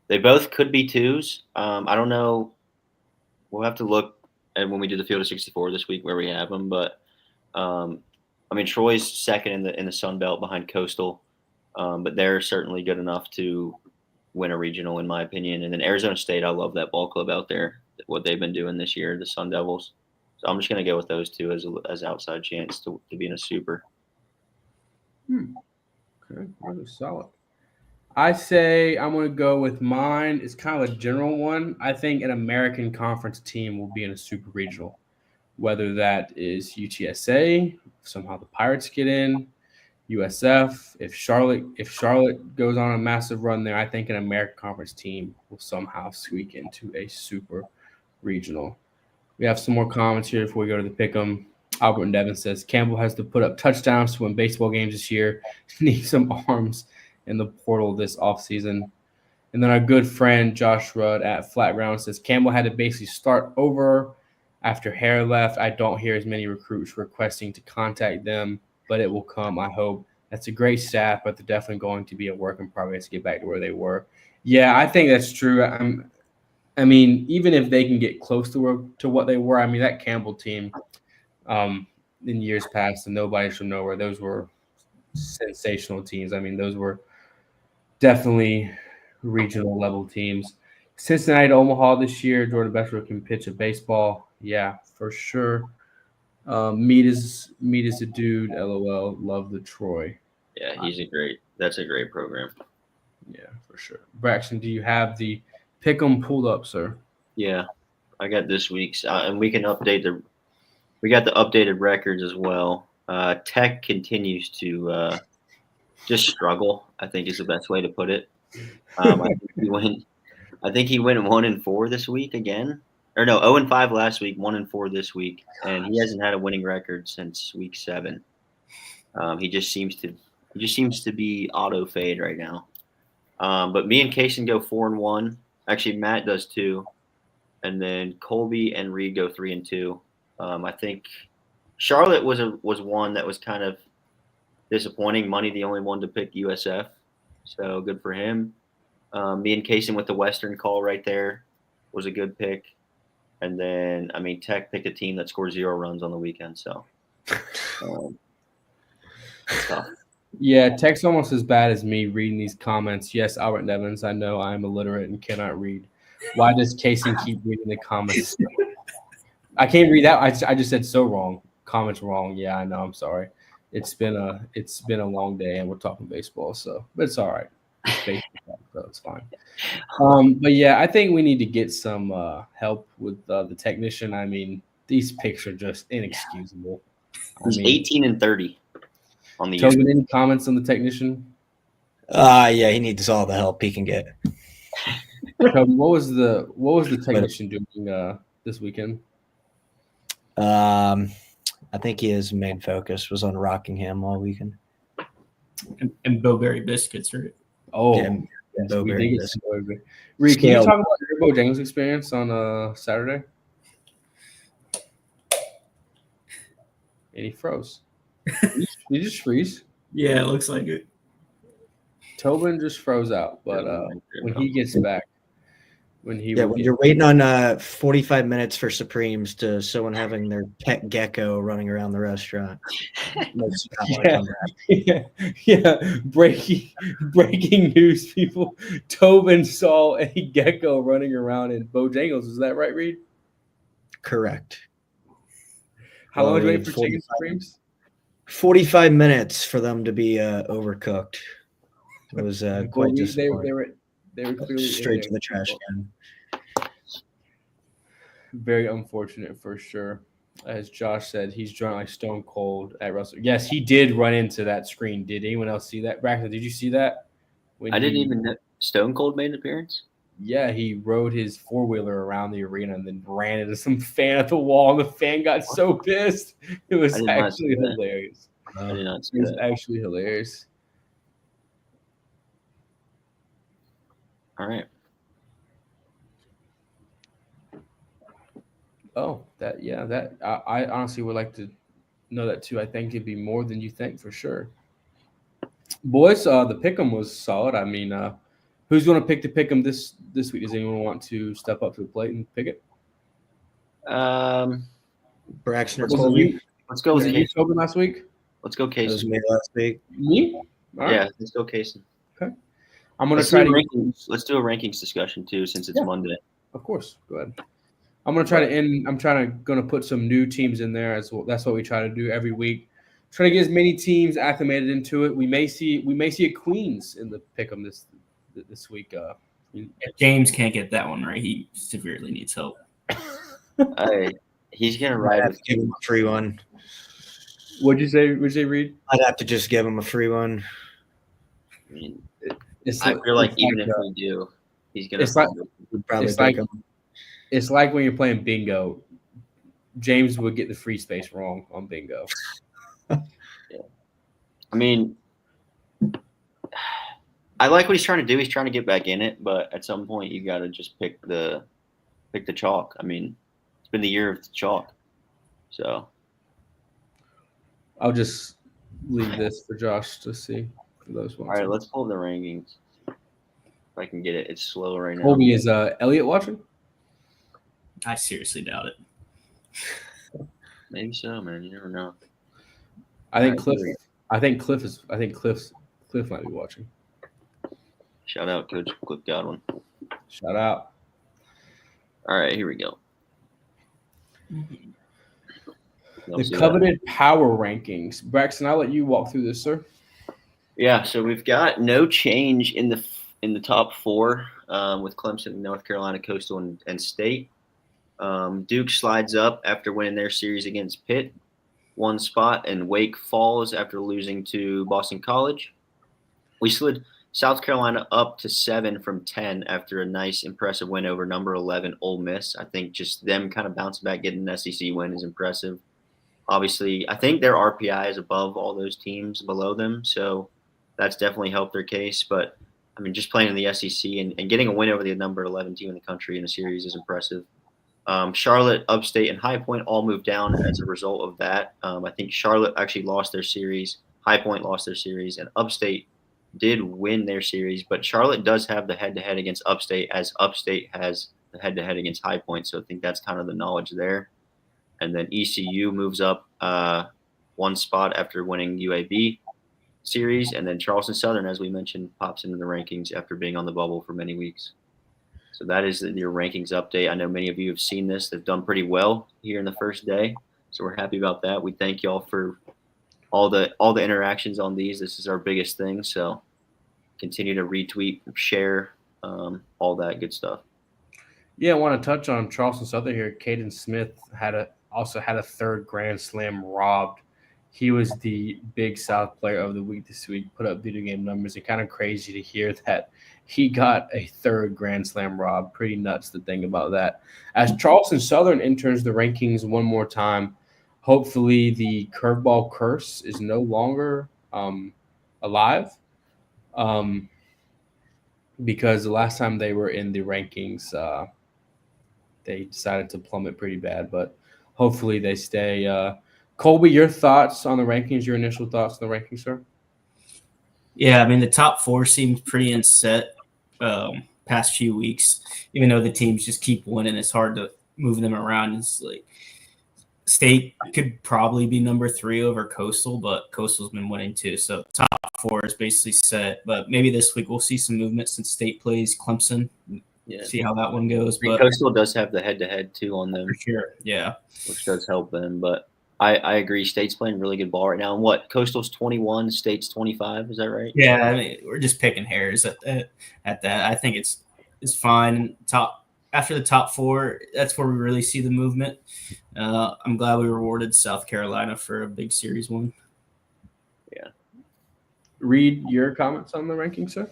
They both could be 2s. I don't know. We'll have to look at when we do the Field of 64 this week where we have them. But Troy's second in the Sun Belt behind Coastal, but they're certainly good enough to win a regional, in my opinion. And then Arizona State, I love that ball club out there, what they've been doing this year, the Sun Devils. So I'm just going to go with those 2 as outside chance to be in a super. Okay, that was solid. I say I'm going to go with mine. It's kind of a general one. I think an American Conference team will be in a super regional, whether that is UTSA, somehow the Pirates get in, USF. If Charlotte goes on a massive run there, I think an American Conference team will somehow squeak into a super regional. We have some more comments here before we go to the pick'em. Albert and Devin says Campbell has to put up touchdowns to win baseball games this year. Need some arms in the portal this offseason. And then our good friend Josh Rudd at Flat Ground says Campbell had to basically start over after Hare left. I don't hear as many recruits requesting to contact them, but it will come, I hope. That's a great staff, but they're definitely going to be a work in progress to get back to where they were. Yeah, I think that's true. I mean, even if they can get close to what they were, I mean, that Campbell team in years past, and nobody should know where those were sensational teams. I mean, those were definitely regional level teams. Cincinnati to Omaha this year. Jordan Bessler can pitch a baseball. Yeah, for sure. Meat is a dude. LOL. Love the Troy. Yeah, that's a great program. Yeah, for sure. Braxton, do you have the pick'em pulled up, sir? Yeah, I got this week's, and we can update we got the updated records as well. Tech continues to just struggle, I think is the best way to put it. I think he went 1-4 this week again. Or no, 0-5 last week, 1-4 this week, and he hasn't had a winning record since week 7. He just seems to be auto fade right now. But me and Kaysen go 4-1. Actually, Matt does 2, and then Colby and Reed go 3-2. I think Charlotte was one that was kind of disappointing. Money the only one to pick USF, so good for him. Me and Kaysen with the Western call right there was a good pick. And then, Tech picked a team that scored 0 runs on the weekend. So, tough. Yeah, Tech's almost as bad as me reading these comments. Yes, Albert Nevins, I know I am illiterate and cannot read. Why does Kaysen keep reading the comments? I can't read that. I just said so wrong. Comments wrong. Yeah, I know. I'm sorry. It's been a long day, and we're talking baseball, but it's all right. It's baseball, so it's fine. But yeah, I think we need to get some help with the technician. I mean, these picks are just inexcusable. He's 18-30 on the Tobin, any comments on the technician? Yeah, he needs all the help he can get. Toby, what was the technician doing this weekend? I think his main focus was on Rockingham all weekend. And Bowberry biscuits, right? Oh, Yeah, yes, we Bowberry did get biscuit. some Bowberry. Reed, can you Scaled. talk about your Bojangles experience on Saturday? And he froze. Did you just freeze? Yeah, it looks like it. Tobin just froze out, but when he gets back, when you're waiting on 45 minutes for Supremes to someone having their pet gecko running around the restaurant. Yeah. Breaking news, people. Tobin saw a gecko running around in Bojangles. Is that right, Reed? Correct. How long did you wait for chicken Supremes? 45 minutes for them to be overcooked. It was quite disappointing. They were clearly straight to the trash can. Very unfortunate for sure. As Josh said, he's drunk like stone cold at Russell. Yes, he did run into that screen. Did anyone else see that? Braxton, did you see that? I didn't even know Stone Cold made an appearance. Yeah, he rode his four-wheeler around the arena and then ran into some fan at the wall, and the fan got so pissed. It was actually hilarious. I did not see It was that. actually hilarious. All right. Oh, I honestly would like to know that too. I think it'd be more than you think for sure. Boys, the pick'em was solid. I mean, who's going to pick the pick'em this week? Does anyone want to step up to the plate and pick it? Braxton or Was it Colby? you? Let's go Was with it you, Casey. Tobin, last week? Let's go, That Casey. was me last week. Me? All right. Yeah, let's go, Casey. Okay. I'm going to Let's try do to rankings. Let's do a rankings discussion too, since it's Monday. Of course. Go ahead. I'm gonna try to end. I'm gonna put some new teams in there as well. That's what we try to do every week. Try to get as many teams acclimated into it. We may see a Queens in the pick'em this week. If James can't get that one right, he severely needs help. He's gonna I'd ride have with to give him a free one. What'd you say? What'd you say, Reed? I'd have to just give him a free one. I mean, It's I feel like it's even if we do, he's gonna. it's like We'd probably It's pick like- him. it's like when you're playing bingo. James would get the free space wrong on bingo. I mean, I like what he's trying to do. He's trying to get back in it, but at some point you got to just pick the chalk. I mean, it's been the year of the chalk, so I'll just leave this for Josh to see for those ones. all right. Let's pull the rankings. If I can get it, it's slow right now. Colby, is Elliot watching? I seriously doubt it. Maybe so, man. You never know. I think All Cliff. right, Cliff might be watching. Shout out, Coach Cliff Godwin. Shout out. All right, here we go. The coveted power rankings. Braxton, I'll let you walk through this, sir. Yeah, so we've got no change in the top four with Clemson, North Carolina, Coastal, and State. Duke slides up after winning their series against Pitt, one spot, and Wake falls after losing to Boston College. We slid South Carolina up to 7 from 10 after a nice, impressive win over number 11 Ole Miss. I think just them kind of bouncing back, getting an SEC win is impressive. Obviously, I think their RPI is above all those teams below them, so that's definitely helped their case. But, I mean, just playing in the SEC and getting a win over the number 11 team in the country in a series is impressive. Charlotte, Upstate, and High Point all moved down as a result of that. I think Charlotte actually lost their series, High Point lost their series, and Upstate did win their series. But Charlotte does have the head-to-head against Upstate, as Upstate has the head-to-head against High Point. So I think that's kind of the knowledge there. And then ECU moves up one spot after winning UAB series. And then Charleston Southern, as we mentioned, pops into the rankings after being on the bubble for many weeks. So that is your rankings update. I know many of you have seen this. They've done pretty well here in the first day. So we're happy about that. We thank y'all for all the interactions on these. This is our biggest thing. So continue to retweet, share, all that good stuff. Yeah, I want to touch on Charleston Southern here. Caden Smith also had a third Grand Slam robbed he was the Big South Player of the Week this week. Put up video game numbers. It's kind of crazy to hear that he got a third Grand Slam rob. Pretty nuts to think about that. As Charleston Southern enters the rankings one more time, hopefully the curveball curse is no longer alive. Because the last time they were in the rankings, they decided to plummet pretty bad. But hopefully they stay. Colby, your thoughts on the rankings? Your initial thoughts on the rankings, sir? Yeah, I mean the top four seems pretty unset past few weeks. Even though the teams just keep winning, it's hard to move them around. It's like State could probably be number 3 over Coastal, but Coastal's been winning too. So top 4 is basically set. But maybe this week we'll see some movement since State plays Clemson. Yeah. See how that one goes. But Coastal does have the head-to-head too on them, for sure. Yeah, which does help them. But I agree. State's playing really good ball right now. And what? Coastal's 21, State's 25. Is that right? Yeah, I mean we're just picking hairs at that. I think it's fine. After the top 4, that's where we really see the movement. I'm glad we rewarded South Carolina for a big series win. Yeah. Read your comments on the rankings, sir.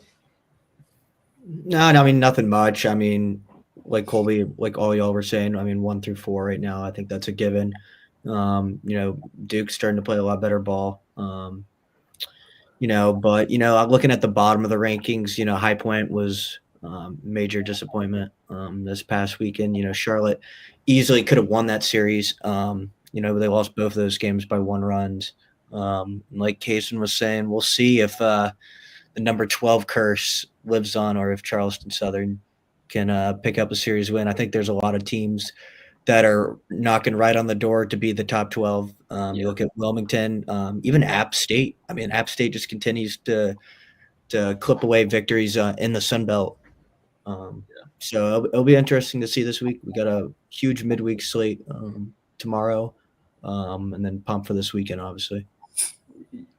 No, I mean nothing much. I mean, like Colby, like all y'all were saying. I mean, 1 through 4 right now. I think that's a given. Duke's starting to play a lot better ball. But I'm looking at the bottom of the rankings. High Point was major disappointment this past weekend. Charlotte easily could have won that series. They lost both of those games by 1 run. Like Kaysen was saying, we'll see if the number 12 curse lives on or if Charleston Southern can pick up a series win. I think there's a lot of teams that are knocking right on the door to be the top 12. You look at Wilmington, even App State. I mean, App State just continues to clip away victories in the Sun Belt. So it'll be interesting to see this week. We got a huge midweek slate tomorrow, and then pump for this weekend, obviously.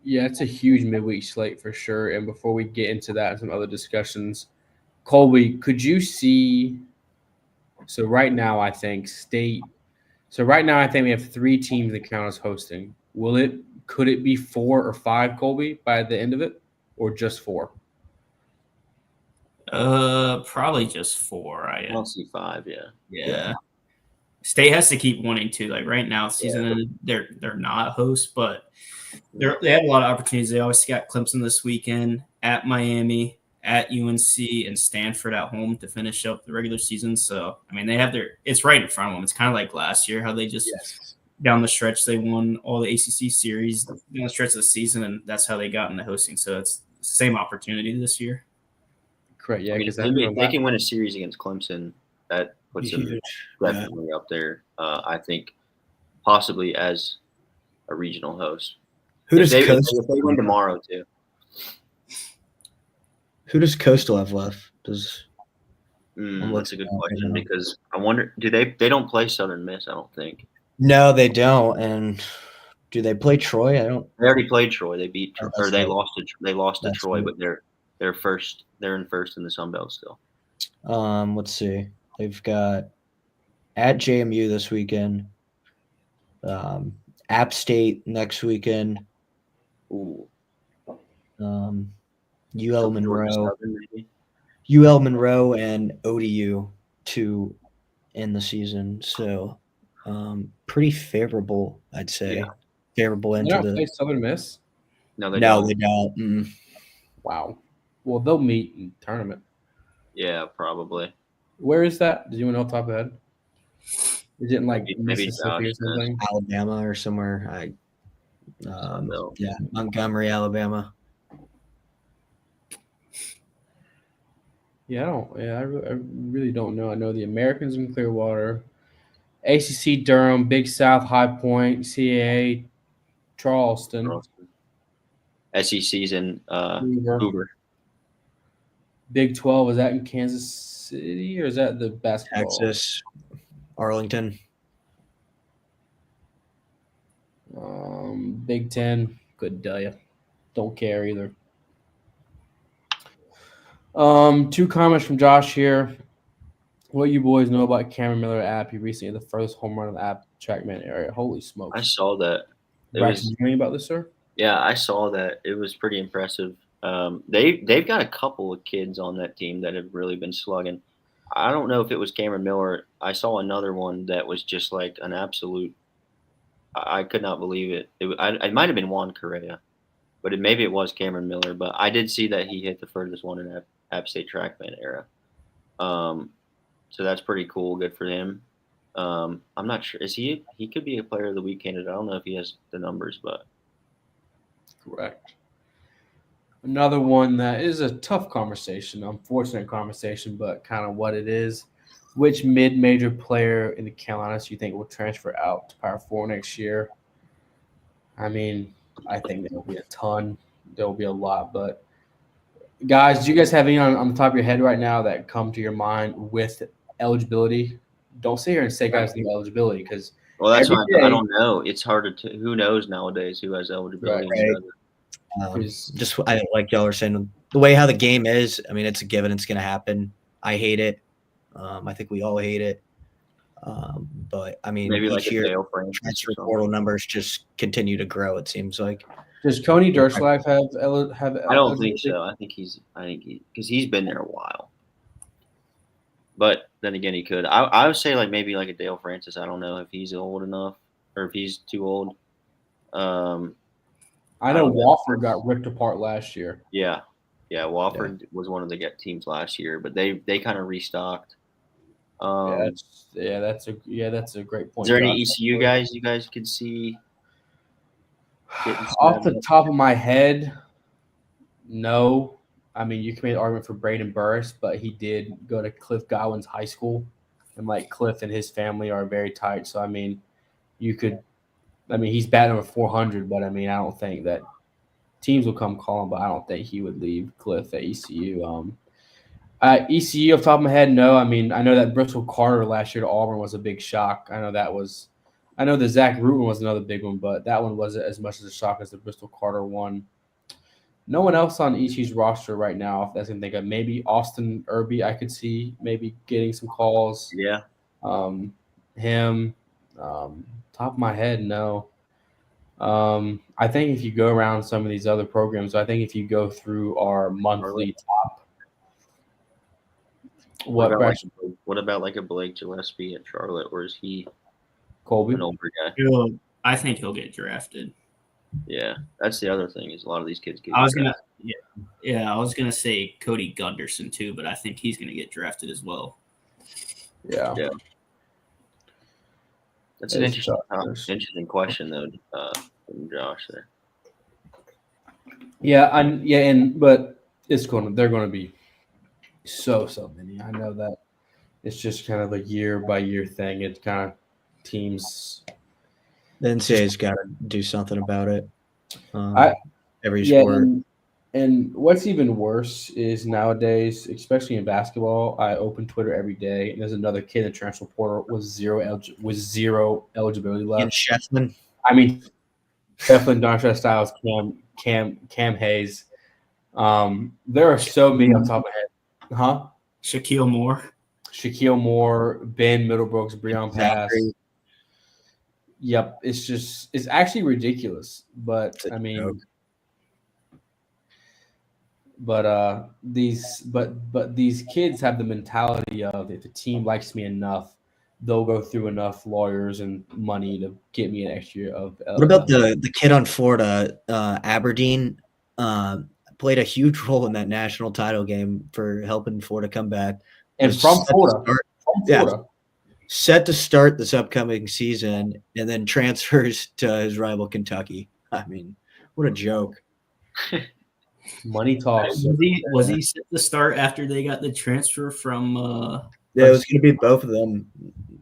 Yeah, it's a huge midweek slate for sure. And before we get into that and some other discussions, Colby, could you see? So right now, I think State. So right now, I think we have 3 teams that count as hosting. Could it be 4 or 5, Colby, by the end of it, or just 4? Probably just 4. I don't see 5. Yeah. State has to keep winning too. Like right now, they're not hosts, but they have a lot of opportunities. They always got Clemson this weekend, at Miami, at UNC, and Stanford at home to finish up the regular season. So I mean, they have it's right in front of them. It's kind of like last year how they just down the stretch they won all the ACC series down the stretch of the season, and that's how they got into hosting. So it's the same opportunity this year. Correct. Yeah, because if they can win a series against Clemson, that puts them definitely up there. I think possibly as a regional host. If they win tomorrow too. Who does Coastal have left? That's a good question because I wonder, do they don't play Southern Miss? I don't think. No, they don't. And do they play Troy? I don't. They already played Troy. They beat or they lost to Troy, right. but they're first. They're in first in the Sun Belt still. Let's see. They've got at JMU this weekend. App State next weekend. Ooh. UL Monroe, and ODU to end the season. So pretty favorable, I'd say. Yeah. Favorable into they don't play Southern Miss. No, they don't. Wow. Well, they'll meet in tournament. Yeah, probably. Where is that? Do you know off the top of the head? Is it in like maybe Mississippi or something? Alabama or somewhere. Montgomery, Alabama. Yeah, I really don't know. I know the Americans in Clearwater, ACC Durham, Big South, High Point, CAA, Charleston. SEC's in Hoover. Big 12, is that in Kansas City or is that the basketball? Texas, Arlington. Big 10, couldn't tell you. Don't care either. 2 comments from Josh here. What you boys know about Cameron Miller app? He recently hit the first home run of the app Trackman area. Holy smokes. I saw that. Braxton, you know anything about this, sir? Yeah, I saw that. It was pretty impressive. They've got a couple of kids on that team that have really been slugging. I don't know if it was Cameron Miller. I saw another one that was just like an absolute. I could not believe it. It might have been Juan Correa, but maybe it was Cameron Miller. But I did see that he hit the furthest one in App State TrackMan era. So that's pretty cool. Good for him. I'm not sure. Is he? He could be a Player of the Week candidate. I don't know if he has the numbers, but Correct. Another one that is a tough conversation, unfortunate conversation, but kind of what it is. Which mid-major player in the Carolinas do you think will transfer out to Power 4 next year? I mean, I think there will be a ton. There will be a lot. But, guys, do you guys have any on the top of your head right now that come to your mind with eligibility? Don't sit here and say, guys, need eligibility because well, that's why every I day- don't know. It's harder to. Who knows nowadays who has eligibility? Right. and who doesn't. Just I like y'all are saying, the way how the game is. I mean, it's a given. It's going to happen. I hate it. I think we all hate it. But I mean, Maybe each like a year Dale Francis transfer or something. portal numbers just continue to grow. It seems like. does Coney Durslav have I don't think so. I think because he's been there a while. But then again, he could. I would say like maybe like a Dale Francis. I don't know if he's old enough or if he's too old. I know Wofford got ripped apart last year. Yeah. Wofford was one of the teams last year, but they kind of restocked. That's a great point. Is there any Josh. ECU guys you guys could see? Off the top of my head, no. I mean, you can make an argument for Braden Burris, but he did go to Cliff Godwin's high school, and like Cliff and his family are very tight. So I mean, he's batting over 400, but I mean, I don't think that teams will come call him, but I don't think he would leave Cliff at ECU. ECU off the top of my head, no. I mean, I know that Bristol Carter last year to Auburn was a big shock. I know the Zach Root one was another big one, but that one wasn't as much as a shock as the Bristol Carter one. No one else on ECU's roster right now, if that's going to think of. Maybe Austin Irby, I could see maybe getting some calls. Yeah. Him. Top of my head, no. I think if you go around some of these other programs, I think if you go through our monthly top. What about like a Blake Gillespie at Charlotte, or is he Colby? an older guy? I think he'll get drafted. Yeah, that's the other thing is a lot of these kids get. I was gonna say Cody Gunderson too, but I think he's gonna get drafted as well. Yeah. That's an interesting question though, from Josh there. But they're going to be so many. I know that it's just kind of a year by year thing. It's kind of teams. The NCAA's got to do something about it. Every Yeah, sport. and what's even worse is nowadays, especially in basketball, I open Twitter every day, and there's another kid in the transfer portal with zero eligibility left. And Shefflin. I mean, Shefflin, Dontrell Styles, Cam Hayes. There are so many on top of my head. Huh? Shaquille Moore, Ben Middlebrooks, Breon Pass. Yep, it's actually ridiculous. But I mean, these kids have the mentality of if the team likes me enough, they'll go through enough lawyers and money to get me an extra year of. What about the kid on Florida, Aberdeen? Played a huge role in that national title game for helping Florida come back. And from Florida. Set to start this upcoming season and then transfers to his rival Kentucky. I mean, what a joke. Money talks. Was he set to start after they got the transfer from it was going to be both of them.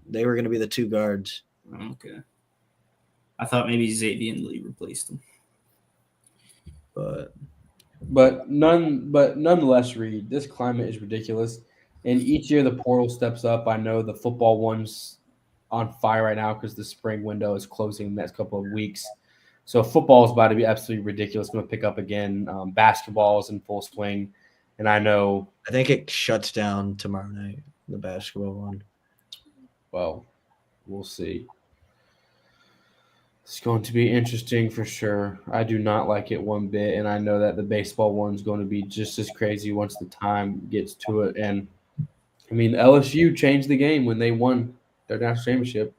They were going to be the two guards. Okay. I thought maybe Xavier Lee replaced him. But nonetheless, Reed, this climate is ridiculous. And each year the portal steps up. I know the football one's on fire right now because the spring window is closing the next couple of weeks. So football is about to be absolutely ridiculous. Going to pick up again. Basketball is in full swing. And I think it shuts down tomorrow night, the basketball one. Well, we'll see. It's going to be interesting for sure. I do not like it one bit, and I know that the baseball one's going to be just as crazy once the time gets to it. And I mean, LSU changed the game when they won their national championship.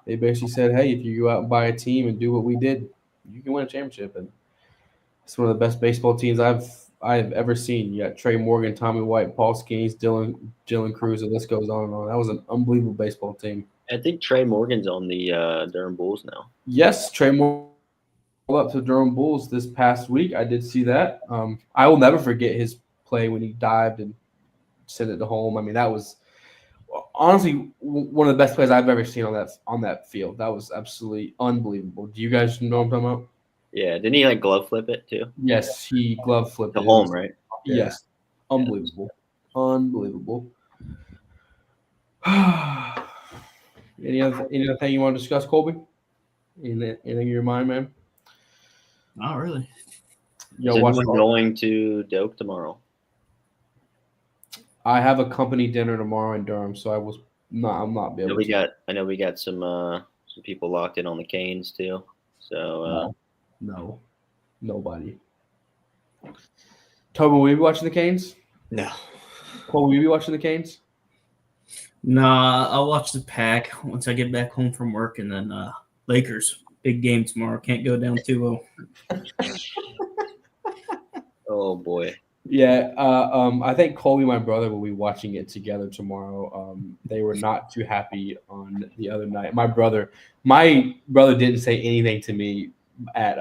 They basically said, "Hey, if you go out and buy a team and do what we did, you can win a championship." And it's one of the best baseball teams I've ever seen. You got Trey Morgan, Tommy White, Paul Skeens, Dylan Cruz. The list goes on and on. That was an unbelievable baseball team. I think Trey Morgan's on the Durham Bulls now. Yes, Trey Morgan up to Durham Bulls this past week. I did see that. I will never forget his play when he dived and sent it to home. I mean, that was honestly one of the best plays I've ever seen on that field. That was absolutely unbelievable. Do you guys know what I'm talking about? Yeah, didn't he like glove flip it too? Yes, he glove flipped To it. home, right? Yes, unbelievable, unbelievable. Any other thing you want to discuss, Colby? Anything in your mind, man? Not really. Yo, Is watch. anyone going to Doak tomorrow? I have a company dinner tomorrow in Durham, so I'm not be able to. I know we got some people locked in on the Canes too. So No, nobody. Toby, will you be watching the Canes? No. Cole, will you be watching the Canes? Nah, I'll watch the Pack once I get back home from work, and then Lakers big game tomorrow. Can't go down 2-0. oh boy. Yeah, I think Colby, my brother, will be watching it together tomorrow. They were not too happy on the other night. My brother didn't say anything to me at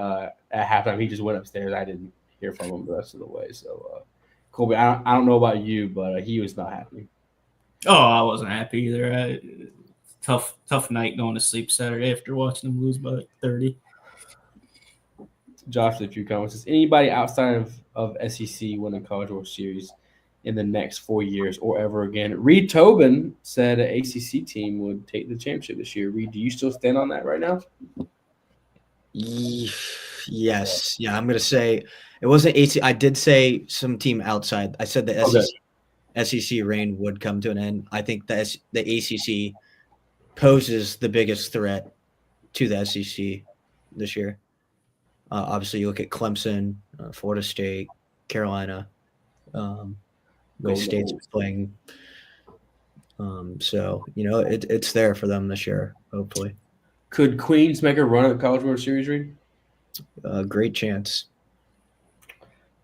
halftime. He just went upstairs. I didn't hear from him the rest of the way. So, Colby, I don't know about you, but he was not happy. Oh, I wasn't happy either. Tough night going to sleep Saturday after watching them lose by like 30. Josh, a few comments. Does anybody outside of SEC win a College World Series in the next 4 years or ever again? Reed Tobin said an ACC team would take the championship this year. Reed, do you still stand on that right now? Yes. Yeah, I'm going to say it wasn't ACC. I did say some team outside. I said the SEC reign would come to an end. I think the ACC poses the biggest threat to the SEC this year. Obviously, you look at Clemson, Florida State, Carolina, Wake State's playing. So, it's there for them this year, hopefully. Could Queens make a run at the College World Series, Reed? Great chance.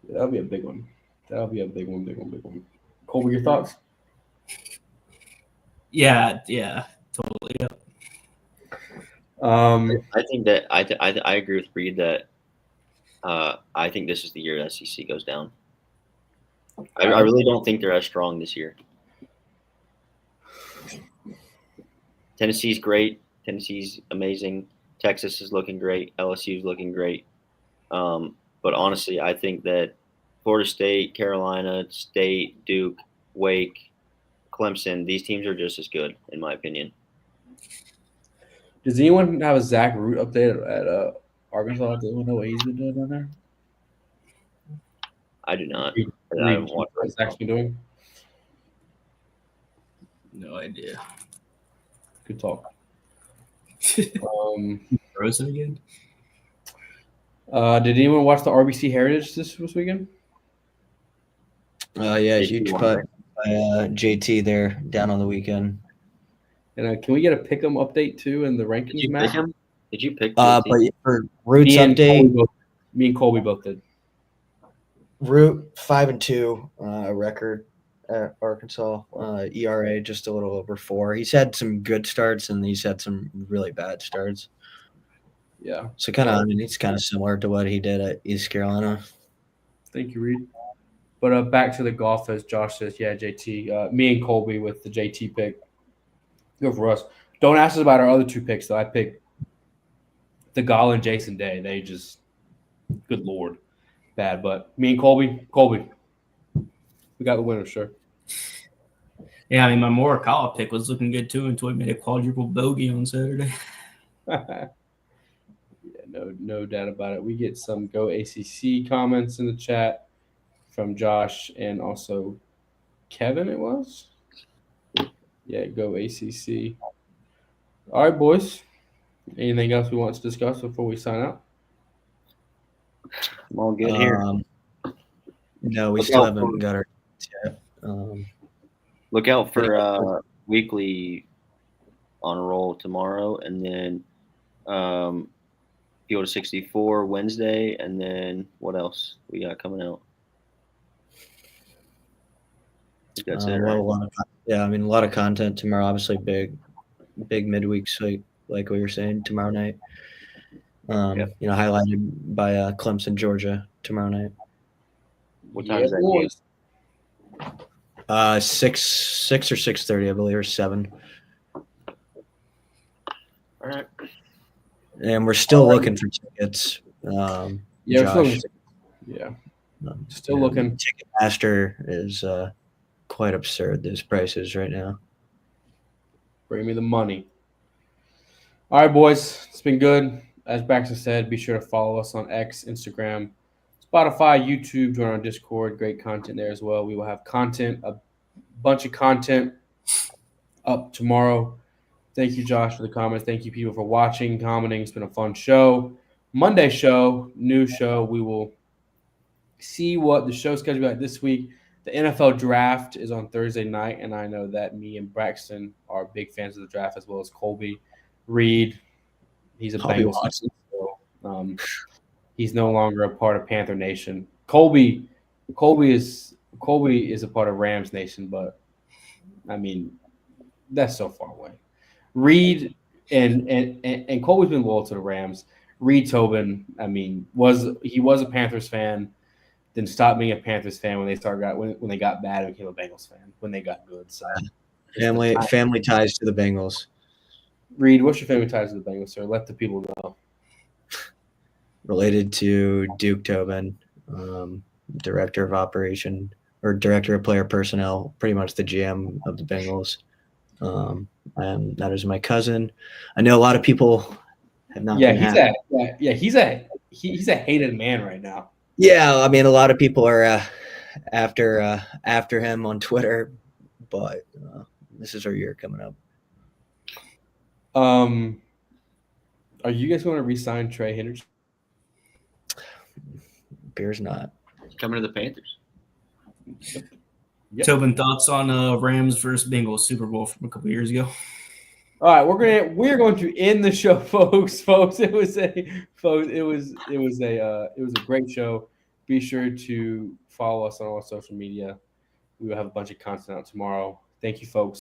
That'll be a big one. That'll be a big one. Colby, your thoughts? Yeah, totally. Yeah. I think that I agree with Reed that I think this is the year SEC goes down. I really don't think they're as strong this year. Tennessee's great. Tennessee's amazing. Texas is looking great. LSU is looking great. But honestly, I think that Florida State, Carolina State, Duke, Wake, Clemson, these teams are just as good, in my opinion. Does anyone have a Zach Root update at Arkansas? Does anyone know what he's been doing down there? I do not. I haven't watched what Zach's been doing. No idea. Good talk. Frozen again? Did anyone watch the RBC Heritage this weekend? Yeah, huge putt by JT there down on the weekend. And can we get a pick'em update too in the rankings? Did you pick him? Did you pick? But for Root's update, me and Colby both did. Root 5-2 record at Arkansas. ERA just a little over 4. He's had some good starts and he's had some really bad starts. Yeah. So it's kind of similar to what he did at East Carolina. Thank you, Reed. But back to the golf, as Josh says, yeah, JT. Me and Colby with the JT pick. Go for us. Don't ask us about our other two picks, though. I picked the Gall and Jason Day. They just, good Lord, bad. But me and Colby, we got the winner, sure. Yeah, I mean, my Morikawa pick was looking good, too, until he made a quadruple bogey on Saturday. Yeah, no doubt about it. We get some Go ACC comments in the chat from Josh and also Kevin, it was? Yeah, Go ACC. All right, boys. Anything else we want to discuss before we sign out? I'm all good here. No, we Look still out haven't for- got our yet. Look out for weekly on a roll tomorrow, and then Field of 64 Wednesday, and then what else we got coming out? I think that's it, right? A lot of content tomorrow. Obviously, big midweek slate, like we were saying tomorrow night. Yep. Highlighted by Clemson, Georgia tomorrow night. What time is that game? 6 or 6:30, I believe, or 7. All right. And we're still looking for tickets. Yeah, Josh. Still looking. Ticketmaster is quite absurd. Those prices right now. Bring me the money. All right, boys. It's been good. As Baxter said, be sure to follow us on X, Instagram, Spotify, YouTube. Join our Discord. Great content there as well. We will have a bunch of content up tomorrow. Thank you, Josh, for the comments. Thank you, people, for watching, commenting. It's been a fun show. Monday show, new show. We will see what the show schedule like this week. The NFL draft is on Thursday night, and I know that me and Braxton are big fans of the draft, as well as Colby. Reed, he's a Bengals fan, so he's no longer a part of Panther Nation. Colby is a part of Rams Nation, but I mean, that's so far away. Reed and Colby's been loyal to the Rams. Reed Tobin, I mean, was a Panthers fan, then stopped being a Panthers fan when they got bad and became a Bengals fan when they got good. So family ties to the Bengals. Reed, what's your family ties to the Bengals, sir? Let the people know. Related to Duke Tobin, director of operation or director of player personnel, pretty much the GM of the Bengals. And that is my cousin. I know a lot of people have not been happy. He's a hated man right now. Yeah, I mean, a lot of people are after him on Twitter, but this is our year coming up. Are you guys going to re-sign Trey Hendrickson? Bears not. Coming to the Panthers. Yep. Tobin, thoughts on Rams versus Bengals Super Bowl from a couple years ago? All right, we're going to end the show, folks. It was a great show. Be sure to follow us on all social media. We will have a bunch of content out tomorrow. Thank you, folks.